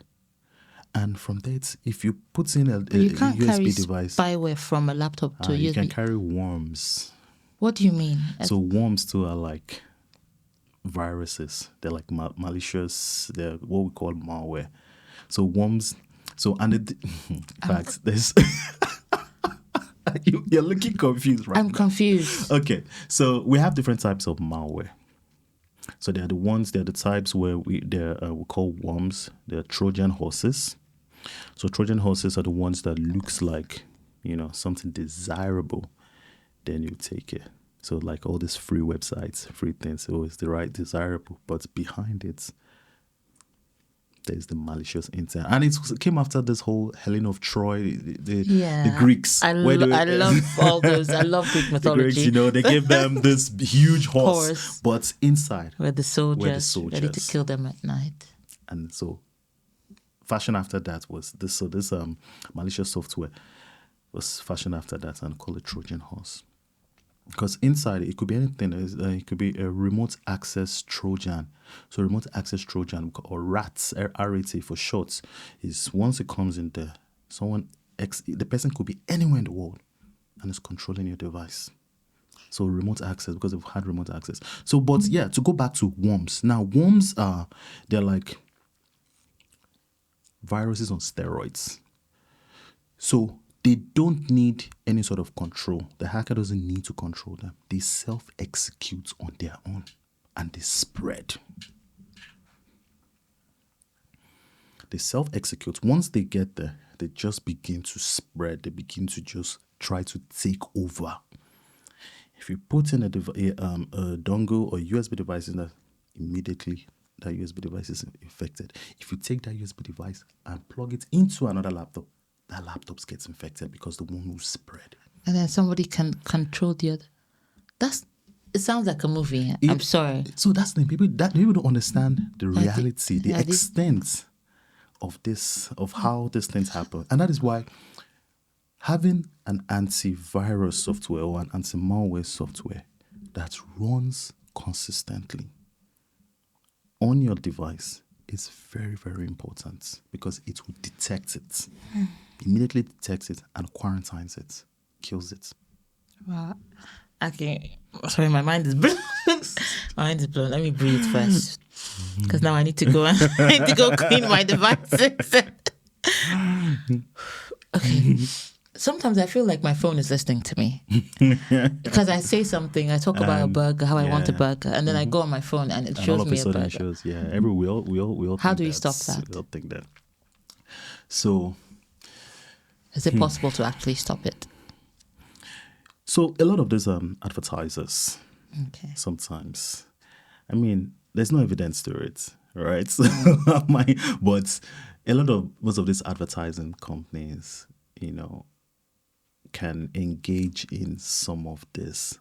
And from that, if you put in a
You can't
USB
carry
device,
spyware from a laptop to a
you
USB.
can carry worms.
What do you mean?
So worms too are like viruses. They're like malicious. They're what we call malware. So worms. So in fact, there's. You're looking confused, right?
I'm confused.
Okay, so we have different types of malware. So they're the types where we call worms. They're Trojan horses. So Trojan horses are the ones that looks like, something desirable. Then you take it. So like all these free websites, free things, it's the right desirable, but behind it, there's the malicious intent. And it came after this whole Helen of Troy, the Greeks.
I love all those. I love Greek mythology.
The Greeks, they gave them this huge horse, but inside
were the soldiers ready to kill them at night.
And so fashion after that was this. So this malicious software was fashioned after that and called it Trojan horse. Because inside it could be anything. It could be a remote access Trojan. So remote access Trojan, or RAT, R-A-T for short, is once it comes in there, the person could be anywhere in the world and is controlling your device. So remote access, because they've had remote access. So, but yeah, to go back to worms. Now, worms they're like viruses on steroids. So they don't need any sort of control. The hacker doesn't need to control them. They self-execute on their own and they spread. They self-execute. Once they get there, they just begin to spread. They begin to just try to take over. If you put in a dongle or USB device in there, immediately that USB device is infected. If you take that USB device and plug it into another laptop, that laptop gets infected because the one will spread.
And then somebody can control the other. It sounds like a movie. I'm sorry.
So that's the people don't understand the reality, the extent of how these things happen. And that is why having an antivirus software or an anti-malware software that runs consistently on your device is very, very important, because it will detect it. Immediately detects it and quarantines it, kills it.
Wow. Okay. Sorry, my mind is blown. My mind is blown. Let me breathe first, because now I need to go. I need to go clean my devices. Okay. Sometimes I feel like my phone is listening to me because I say something. I talk about a burger, how I want a burger, and then I go on my phone and it shows me a burger.
It shows, we all.
How do you stop that?
We all think that. So.
Is it possible to actually stop it?
So a lot of those advertisers, sometimes, I mean, there's no evidence to it, right? So, but most of these advertising companies, can engage in some of these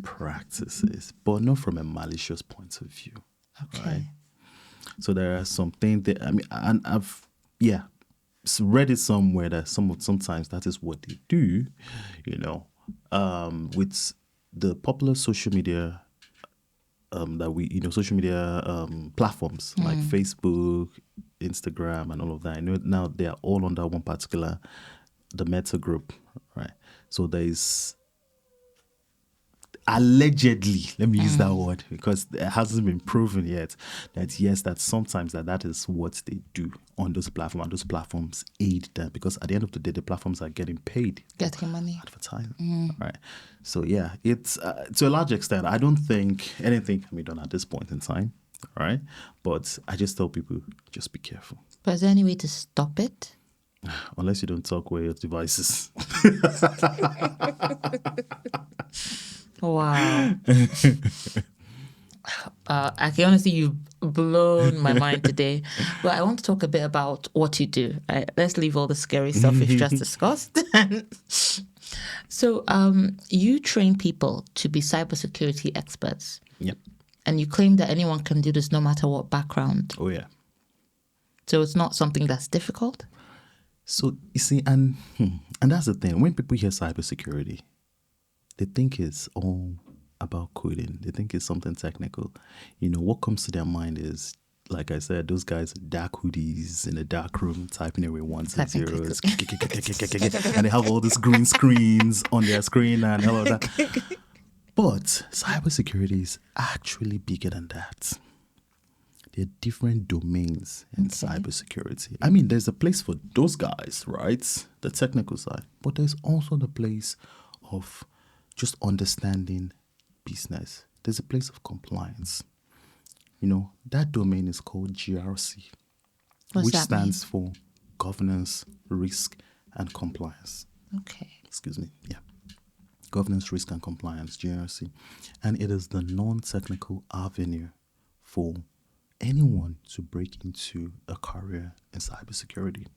practices, but not from a malicious point of view.
Okay.
Right? So there are some things that I've read it somewhere that sometimes that is what they do, with the popular social media social media platforms like Facebook, Instagram, and all of that. I know now they are all under one particular, the Meta group, right? So there's allegedly, let me use that word because it hasn't been proven yet, that yes, that sometimes that is what they do on those platforms, and those platforms aid them, because at the end of the day, the platforms are getting paid,
Getting money.
advertising. Right. So yeah, it's to a large extent, I don't think anything can be done at this point in time. Right. But I just tell people, just be careful.
But is there any way to stop it?
Unless you don't talk away your devices.
Wow. I can honestly, you've blown my mind today. But I want to talk a bit about what you do. Let's leave all the scary stuff we've just discussed. So you train people to be cybersecurity experts.
Yep.
And you claim that anyone can do this no matter what background.
Oh, yeah.
So it's not something that's difficult?
So, you see, and that's the thing. When people hear cybersecurity, they think it's all about coding. They think it's something technical. You know, what comes to their mind is, like I said, those guys with dark hoodies in a dark room typing away ones and zeros. And they have all these green screens on their screen and all of that. But cybersecurity is actually bigger than that. There are different domains in cybersecurity. I mean, there's a place for those guys, right? The technical side. But there's also the place of just understanding business. There's a place of compliance. You know, that domain is called GRC, which stands for governance, risk, and compliance.
Okay.
Excuse me. Yeah. Governance, risk, and compliance, GRC. And it is the non-technical avenue for anyone to break into a career in cybersecurity.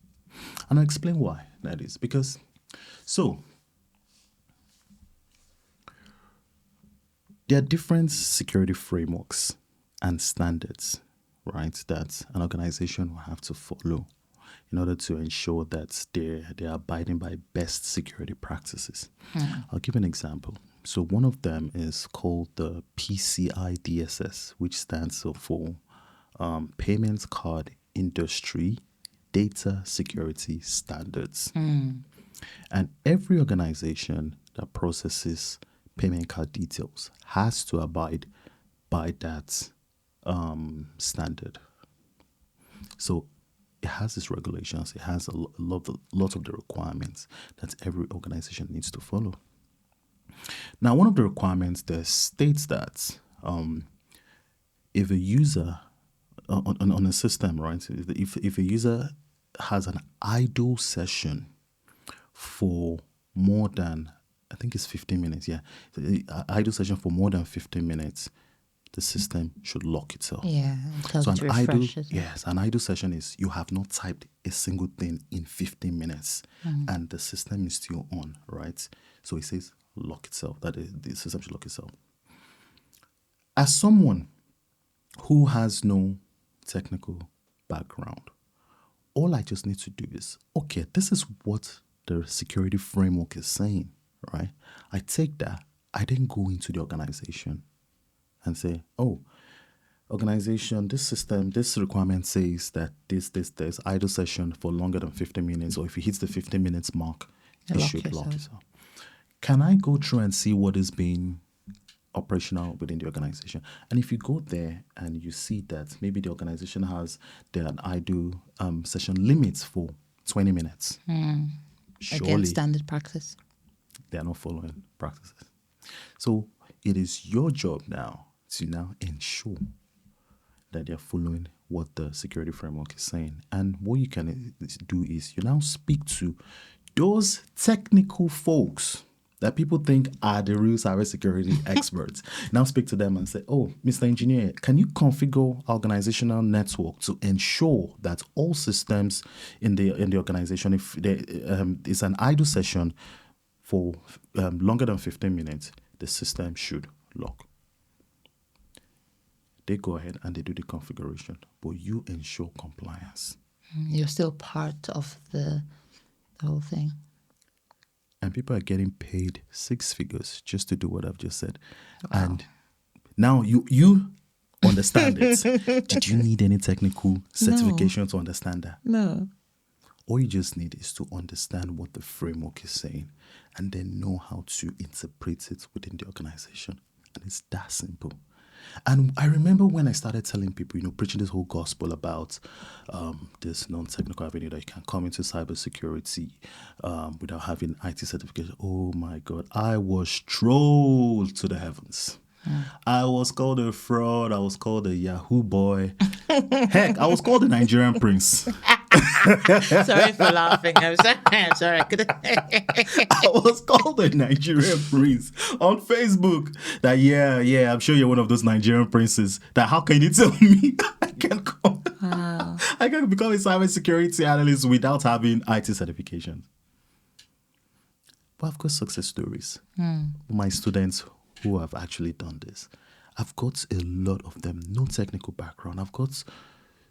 And I'll explain why that is. Because, so, there are different security frameworks and standards, right, that an organization will have to follow in order to ensure that they're abiding by best security practices. I'll give an example. So one of them is called the PCI DSS, which stands for Payments Card Industry Data Security Standards. And every organization that processes payment card details has to abide by that standard. So it has its regulations. It has a lot of the requirements that every organization needs to follow. Now, one of the requirements there states that if a user on a system, right, if a user has an idle session for more than, I think it's 15 minutes, yeah, idle session for more than 15 minutes, the system should lock itself.
Yeah,
so an idle session is you have not typed a single thing in 15 minutes and the system is still on, right? So it says lock itself, that is, the system should lock itself. As someone who has no technical background, all I just need to do is, okay, this is what the security framework is saying, right? I take that, I then go into the organization and say, oh, organization, this system, this requirement says that this idle session for longer than 15 minutes, or if it hits the 15 minutes mark, it should lock itself. Can I go through and see what is being operational within the organization? And if you go there and you see that maybe the organization has their idle session limits for 20 minutes, surely
against standard practice,
they are not following practices. So it is your job now to now ensure that they're following what the security framework is saying. And what you can do is you now speak to those technical folks that people think are the real cybersecurity experts. Now speak to them and say, oh, Mr. Engineer, can you configure organizational network to ensure that all systems in the organization, if there is an idle session for longer than 15 minutes, the system should lock. They go ahead and they do the configuration, but you ensure compliance.
You're still part of the whole thing.
And people are getting paid 6 figures just to do what I've just said. Wow. And now you understand it. Did you need any technical certification to understand that?
No.
All you just need is to understand what the framework is saying and then know how to interpret it within the organization. And it's that simple. And I remember when I started telling people, preaching this whole gospel about this non-technical avenue that you can come into cybersecurity without having IT certification. Oh my God, I was trolled to the heavens. I was called a fraud. I was called a Yahoo boy. Heck, I was called a Nigerian prince.
Sorry for laughing. I'm sorry.
I was called a Nigerian prince on Facebook. That I'm sure you're one of those Nigerian princes. That how can you tell me I can come?
Wow.
I can become a cybersecurity analyst without having IT certifications. But I've got success stories. My students who have actually done this, I've got a lot of them, no technical background. I've got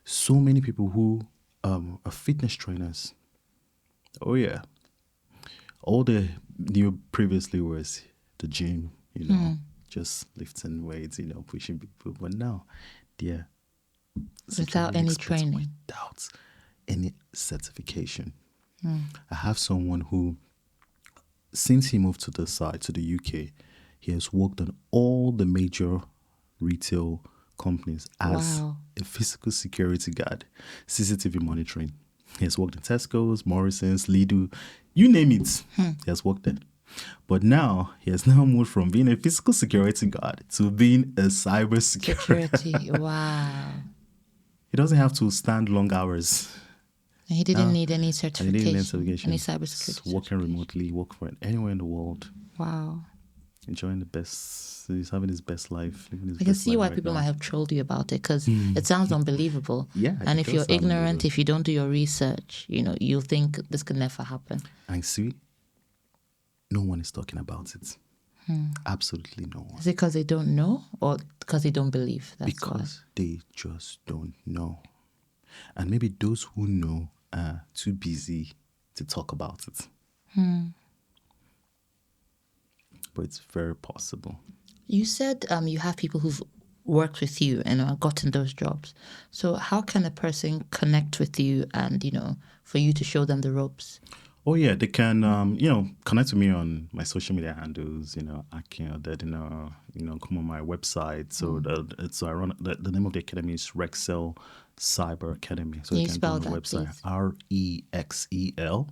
so many people who are fitness trainers. Oh yeah. All they knew previously was the gym, just lifting weights, pushing people. But now they're
Without any training.
Without any certification. I have someone who, since he moved to the side, to the UK, he has worked on all the major retail companies as a physical security guard, CCTV monitoring. He has worked in Tesco's, Morrison's, Lidl, you name it. He has worked there. But now, he has now moved from being a physical security guard to being a cybersecurity.
Wow.
He doesn't have to stand long hours.
And he didn't need any certification.
He didn't need certification.
Any cybersecurity.
He's working remotely, work for anywhere in the world.
Wow.
Enjoying the best, he's having his best life.
I can see why people might have trolled you about it, because it sounds unbelievable.
Yeah.
And if you're ignorant, if you don't do your research, you'll think this could never happen.
And see, no one is talking about it. Absolutely no one.
Is it because they don't know, or because they don't believe?
Because they just don't know. And maybe those who know are too busy to talk about it. But it's very possible.
You said you have people who've worked with you and gotten those jobs. So how can a person connect with you and, for you to show them the ropes?
Oh, yeah, they can, connect with me on my social media handles, Akin Odedina, come on my website. So I run, the name of the academy is Rexel Cyber Academy. So
Can
you
you
can
spell
go on the
that,
website,
please?
REXEL,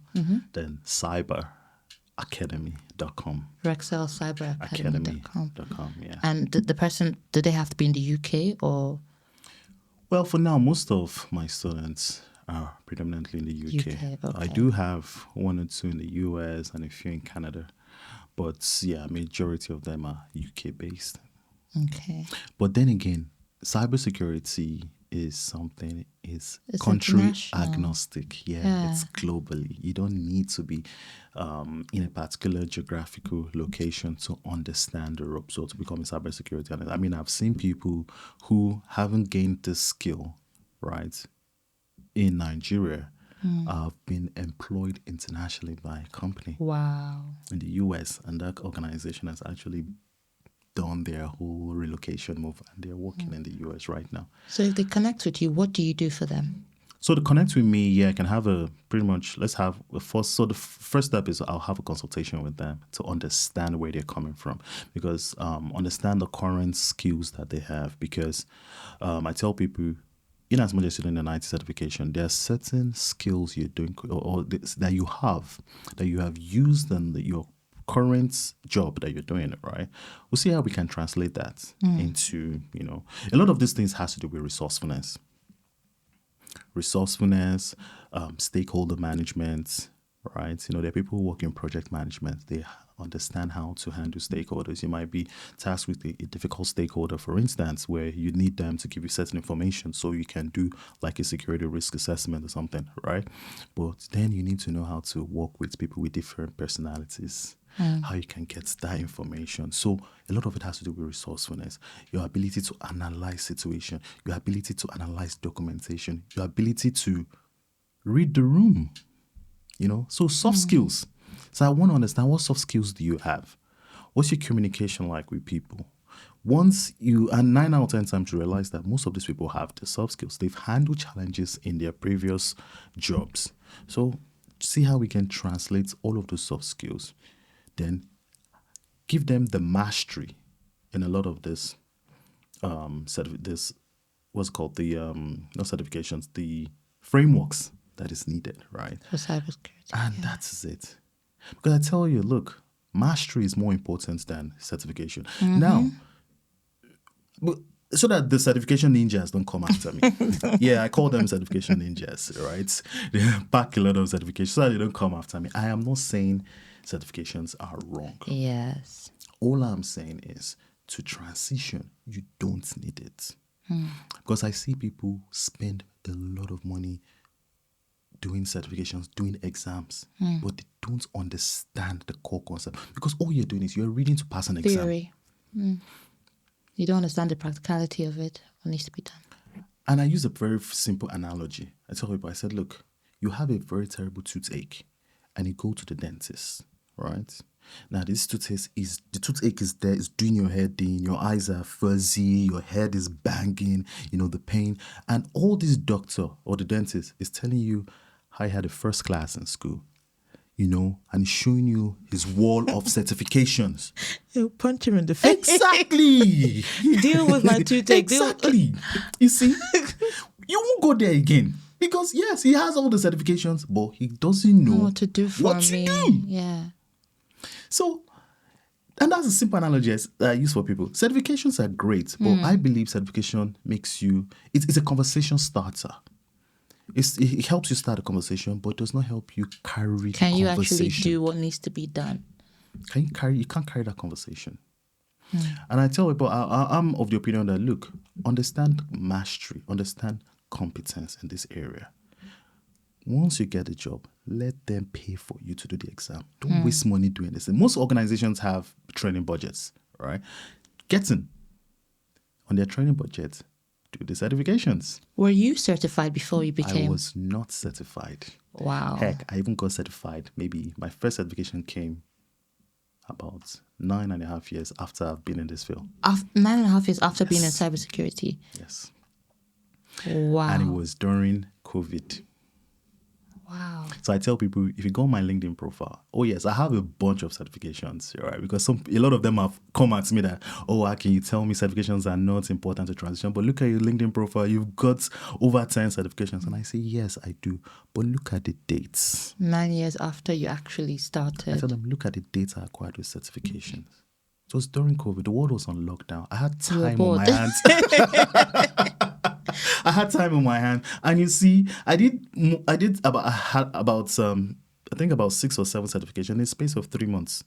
then cyberacademy.com.
RexelCyberAcademy.com.
Yeah.
And the person, do they have to be in the UK or?
Well, for now, most of my students are predominantly in the UK.
Okay.
I do have one or two in the US and a few in Canada. But yeah, majority of them are UK based.
Okay.
But then again, cybersecurity is something, it's country
international.
agnostic. Yeah, it's globally. You don't need to be in a particular geographical location to understand the ropes or to become a cybersecurity analyst. I mean, I've seen people who haven't gained this skill, right, in Nigeria, have been employed internationally by a company.
Wow.
In the US, and that organization has actually done their whole relocation move, and they're working in the US right now.
So if they connect with you, what do you do for them?
So to connect with me, I can have let's have a first. So the first step is I'll have a consultation with them to understand where they're coming from, because understand the current skills that they have. Because I tell people, in as much as you're doing an IT certification, there are certain skills you're doing that you have used in your current job that you're doing, right? We'll see how we can translate that into, a lot of these things has to do with resourcefulness, stakeholder management, right? There are people who work in project management. They understand how to handle stakeholders. You might be tasked with a difficult stakeholder, for instance, where you need them to give you certain information so you can do like a security risk assessment or something, right? But then you need to know how to work with people with different personalities, how you can get that information. So a lot of it has to do with resourcefulness, your ability to analyze situation, your ability to analyze documentation, your ability to read the room, so soft skills. So I want to understand, what soft skills do you have? What's your communication like with people? And 9 out of 10 times you realize that most of these people have the soft skills. They've handled challenges in their previous jobs. So see how we can translate all of those soft skills, then give them the mastery in a lot of this this what's called the not certifications, the frameworks that is needed, right?
For cybersecurity.
And that's it. Because I tell you, look, mastery is more important than certification. Now, so that the certification ninjas don't come after me. Yeah, I call them certification ninjas, right? They pack a lot of certifications so that they don't come after me. I am not saying certifications are wrong.
Yes.
All I'm saying is to transition, you don't need it. Because I see people spend a lot of money doing certifications, doing exams, but they don't understand the core concept. Because all you're doing is you're reading to pass an exam.
Theory. You don't understand the practicality of it, what needs to be done.
And I use a very simple analogy. I tell people, I said, look, you have a very terrible toothache and you go to the dentist, right? Now, this toothache is there, it's doing your head in, your eyes are fuzzy, your head is banging, the pain. And all this doctor or the dentist is telling you how he had a first class in school, and he's showing you his wall of certifications.
He'll punch him in the face.
Exactly.
Deal with my toothache.
Exactly. You see, you won't go there again. Because, yes, he has all the certifications, but he doesn't know
what to do for me. Yeah.
So, and that's a simple analogy I use for people. Certifications are great, but I believe certification makes you, it's a conversation starter. It helps you start a conversation, but it does not help you carry the conversation.
Can you actually do what needs to be done?
You can't carry that conversation. And I tell people, I'm of the opinion that, look, understand mastery, understand competence in this area. Once you get the job, let them pay for you to do the exam. Don't waste money doing this. And most organizations have training budgets, right? Get in on their training budget, do the certifications.
Were you certified before you became?
I was not certified.
Wow.
Heck, I even got certified. Maybe my first certification came about 9.5 years after I've been in this field.
9.5 years after being in cybersecurity?
Yes.
Wow.
And it was during COVID.
Wow.
So I tell people, if you go on my LinkedIn profile, oh yes, I have a bunch of certifications, right? Because a lot of them have come at me that, can you tell me certifications are not important to transition? But look at your LinkedIn profile, you've got over 10 certifications. And I say, yes, I do. But look at the dates.
9 years after you actually started.
I tell them, look at the dates I acquired with certifications. It was during COVID. The world was on lockdown. I had time on my hands. I had time on my hand, and you see, I did about 6 or 7 certifications in the space of 3 months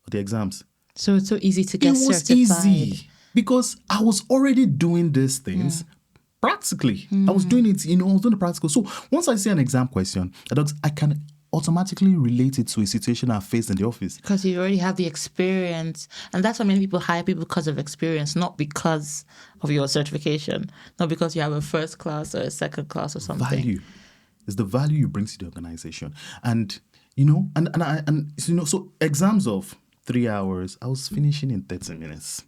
of the exams.
So it's so easy to get certified.
It was easy because I was already doing these things practically. I was doing it, I was doing the practical. So once I see an exam question, I can automatically relate it to a situation I faced in the office.
Because you already have the experience. And that's why many people hire people because of experience, not because of your certification, not because you have a first class or a second class or something.
Value. It's the value you bring to the organization. And, so exams of 3 hours, I was finishing in 30 minutes.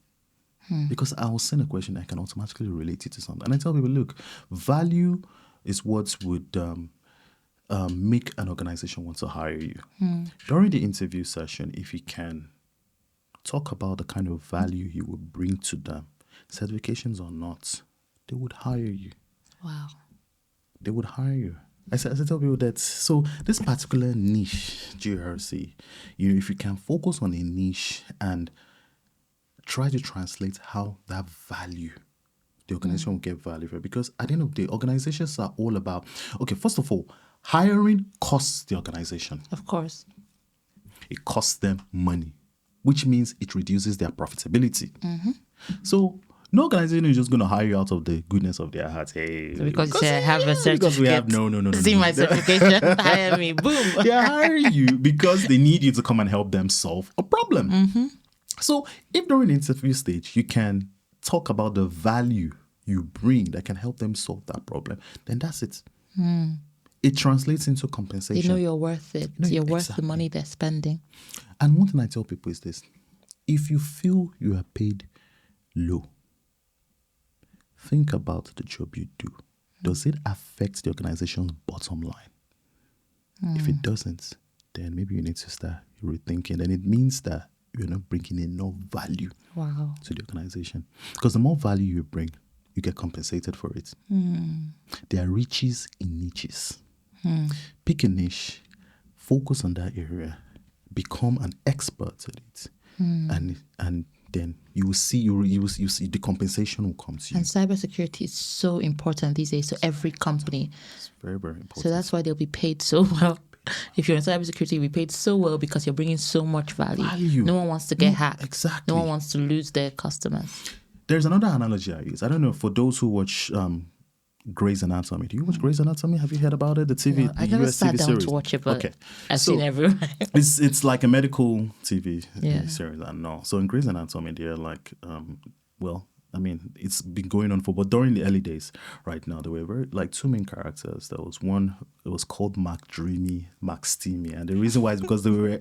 Because I was seeing a question I can automatically relate it to something. And I tell people, look, value is what would make an organization want to hire you. During the interview session, if you can talk about the kind of value you will bring to them, certifications or not, they would hire you.
Wow.
They would hire you. I tell people that, so this particular niche, GRC, if you can focus on a niche and try to translate how that value, the organization will get value for it. Because at the end of the day, organizations are all about, first of all, hiring costs the organization.
Of course.
It costs them money, which means it reduces their profitability. So no organization is just going to hire you out of the goodness of their heart. Hey,
because you say, I have a certificate.
Because we have no.
See my certification, hire me, boom.
They are hiring you because they need you to come and help them solve a problem. So if during the interview stage, you can talk about the value you bring that can help them solve that problem, then that's it. It translates into compensation.
They know you're worth it. You're worth the money they're spending.
And one thing I tell people is this. If you feel you are paid low, think about the job you do. Does it affect the organization's bottom line? If it doesn't, then maybe you need to start rethinking. And it means that you're not bringing enough value to the organization. Because the more value you bring, you get compensated for it. There are riches in niches. Pick a niche, focus on that area, become an expert at it, and then you will see the compensation will come to you.
And cybersecurity is so important these days to every company.
It's very, very important.
So that's why they'll be paid so well. If you're in cybersecurity, you'll be paid so well because you're bringing so much value. No one wants to get hacked.
Exactly.
No one wants to lose their customers.
There's another analogy I use. I don't know, for those who watch Grey's Anatomy. Do you watch Grey's Anatomy? Have you heard about it? The TV,
I never
US
sat
TV
down
series.
to watch it, but I've seen everyone.
it's like a medical TV series, I know. So in Grey's Anatomy, they're like, it's been going on but during the early days, right now, there were like two main characters. There was one, it was called Mark Dreamy, Mark Steamy. And the reason why is because they were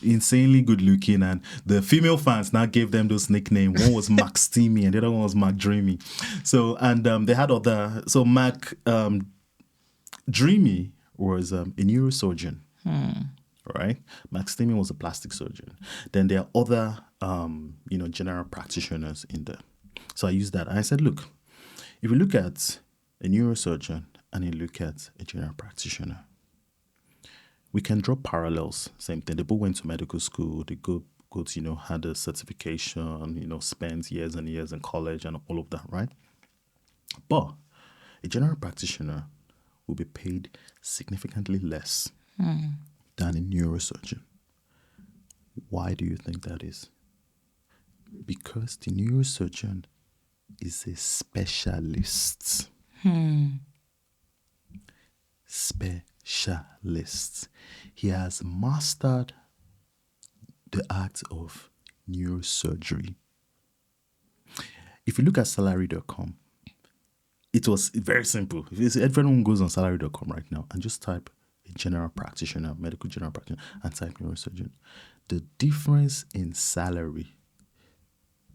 insanely good looking, and the female fans now gave them those nicknames. One was Mark Steamy and the other one was Mark Dreamy. So, and they had Mark Dreamy was a neurosurgeon. Right? Mark Steamy was a plastic surgeon. Then there are other, general practitioners in there. So I used that. I said, look, if you look at a neurosurgeon and you look at a general practitioner, we can draw parallels. Same thing. They both went to medical school. They had a certification, spent years and years in college and all of that, right? But a general practitioner will be paid significantly less than a neurosurgeon. Why do you think that is? Because the neurosurgeon is a specialist. Specialist. He has mastered the art of neurosurgery. If you look at salary.com, it was very simple. If everyone goes on salary.com right now and just type a general practitioner, medical general practitioner, and type neurosurgeon, the difference in salary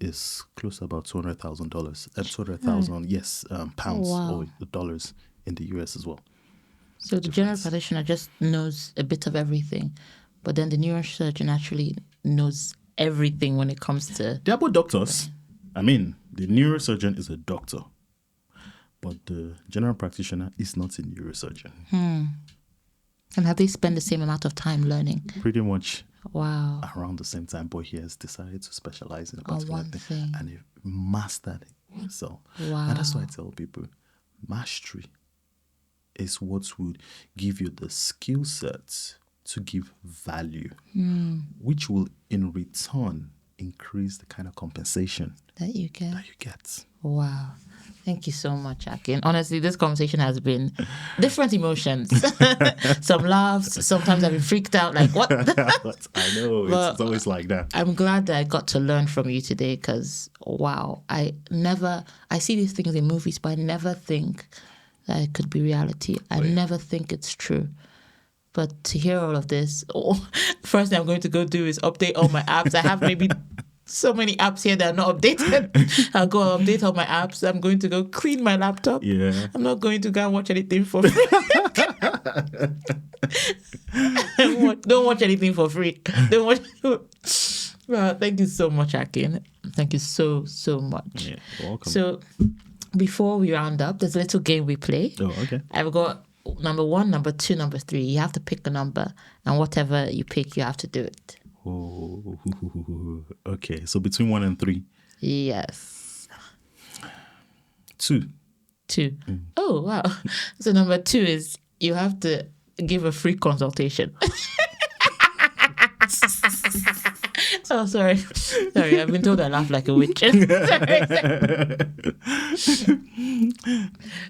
is close to about $200,000. $200,000, pounds or dollars in the US as well.
So the general practitioner just knows a bit of everything, but then the neurosurgeon actually knows everything when it comes to...
They're both doctors. I mean, the neurosurgeon is a doctor, but the general practitioner is not a neurosurgeon.
And have they spent the same amount of time learning?
Pretty much.
Wow.
Around the same time, but he has decided to specialize in a particular thing. And he mastered it. So, and that's why I tell people, mastery is what would give you the skill sets to give value, which will in return increase the kind of compensation
that you
get.
Wow. Thank you so much, Akin. Honestly, this conversation has been different emotions. Some laughs. Sometimes I've been freaked out, like, what?
I know. It's always like that.
I'm glad that I got to learn from you today because, wow, I see these things in movies, but I never think that it could be reality. I never think it's true. But to hear all of this, first thing I'm going to go do is update all my apps. I have maybe so many apps here that are not updated. I'll go update all my apps. I'm going to go clean my laptop.
Yeah.
I'm not going to go and watch anything for free. Don't watch anything for free. Don't watch. Well, thank you so much, Akin. Thank you so much.
Yeah, welcome.
So before we round up, there's a little game we play.
Oh, okay.
I've got number 1, number 2, number 3. You have to pick a number, and whatever you pick, you have to do it.
Oh, okay. So between 1 and 3?
Yes.
2.
Oh, wow. So number 2 is you have to give a free consultation. Oh, sorry. I've been told I laugh like a witch.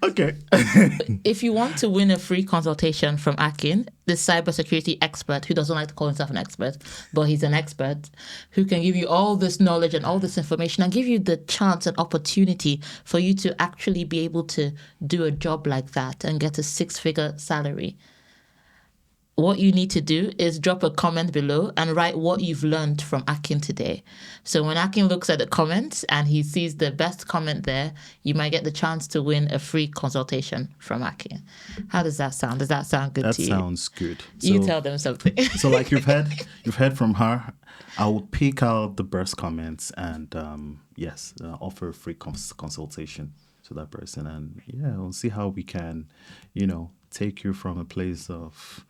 Okay.
If you want to win a free consultation from Akin, the cybersecurity expert who doesn't like to call himself an expert, but he's an expert who can give you all this knowledge and all this information and give you the chance and opportunity for you to actually be able to do a job like that and get a 6-figure salary. what you need to do is drop a comment below and write what you've learned from Akin today. So when Akin looks at the comments and he sees the best comment there, you might get the chance to win a free consultation from Akin. How does that sound? Does that sound good to you?
That sounds good.
You tell them something.
So like you've heard from her. I will pick out the best comments and offer a free consultation to that person, and we'll see how we can, take you from a place of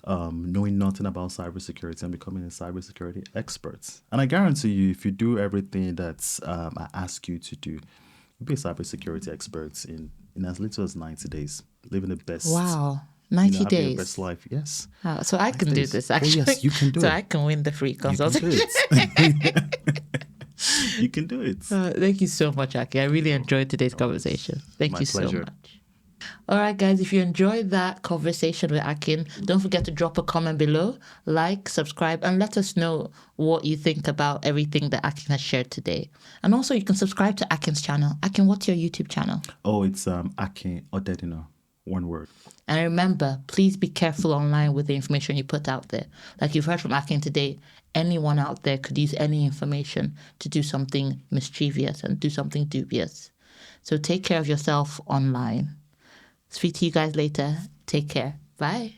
knowing nothing about cybersecurity and becoming a cybersecurity expert. And I guarantee you, if you do everything that I ask you to do, you'll be a cybersecurity expert in as little as 90 days, living the best.
Wow. 90 days.
Your best life, yes.
So I can do this, actually.
Oh, yes, you can do it.
So I can win the free consultation.
You can do it.
Thank you so much, Akin. I really enjoyed today's conversation. Thank you so much. All right, guys, if you enjoyed that conversation with Akin, don't forget to drop a comment below, like, subscribe, and let us know what you think about everything that Akin has shared today. And also, you can subscribe to Akin's channel. Akin, what's your YouTube channel?
Oh, it's Akin Odedina. One word.
And remember, please be careful online with the information you put out there. Like you've heard from Akin today, anyone out there could use any information to do something mischievous and do something dubious. So take care of yourself online. Speak to you guys later. Take care. Bye.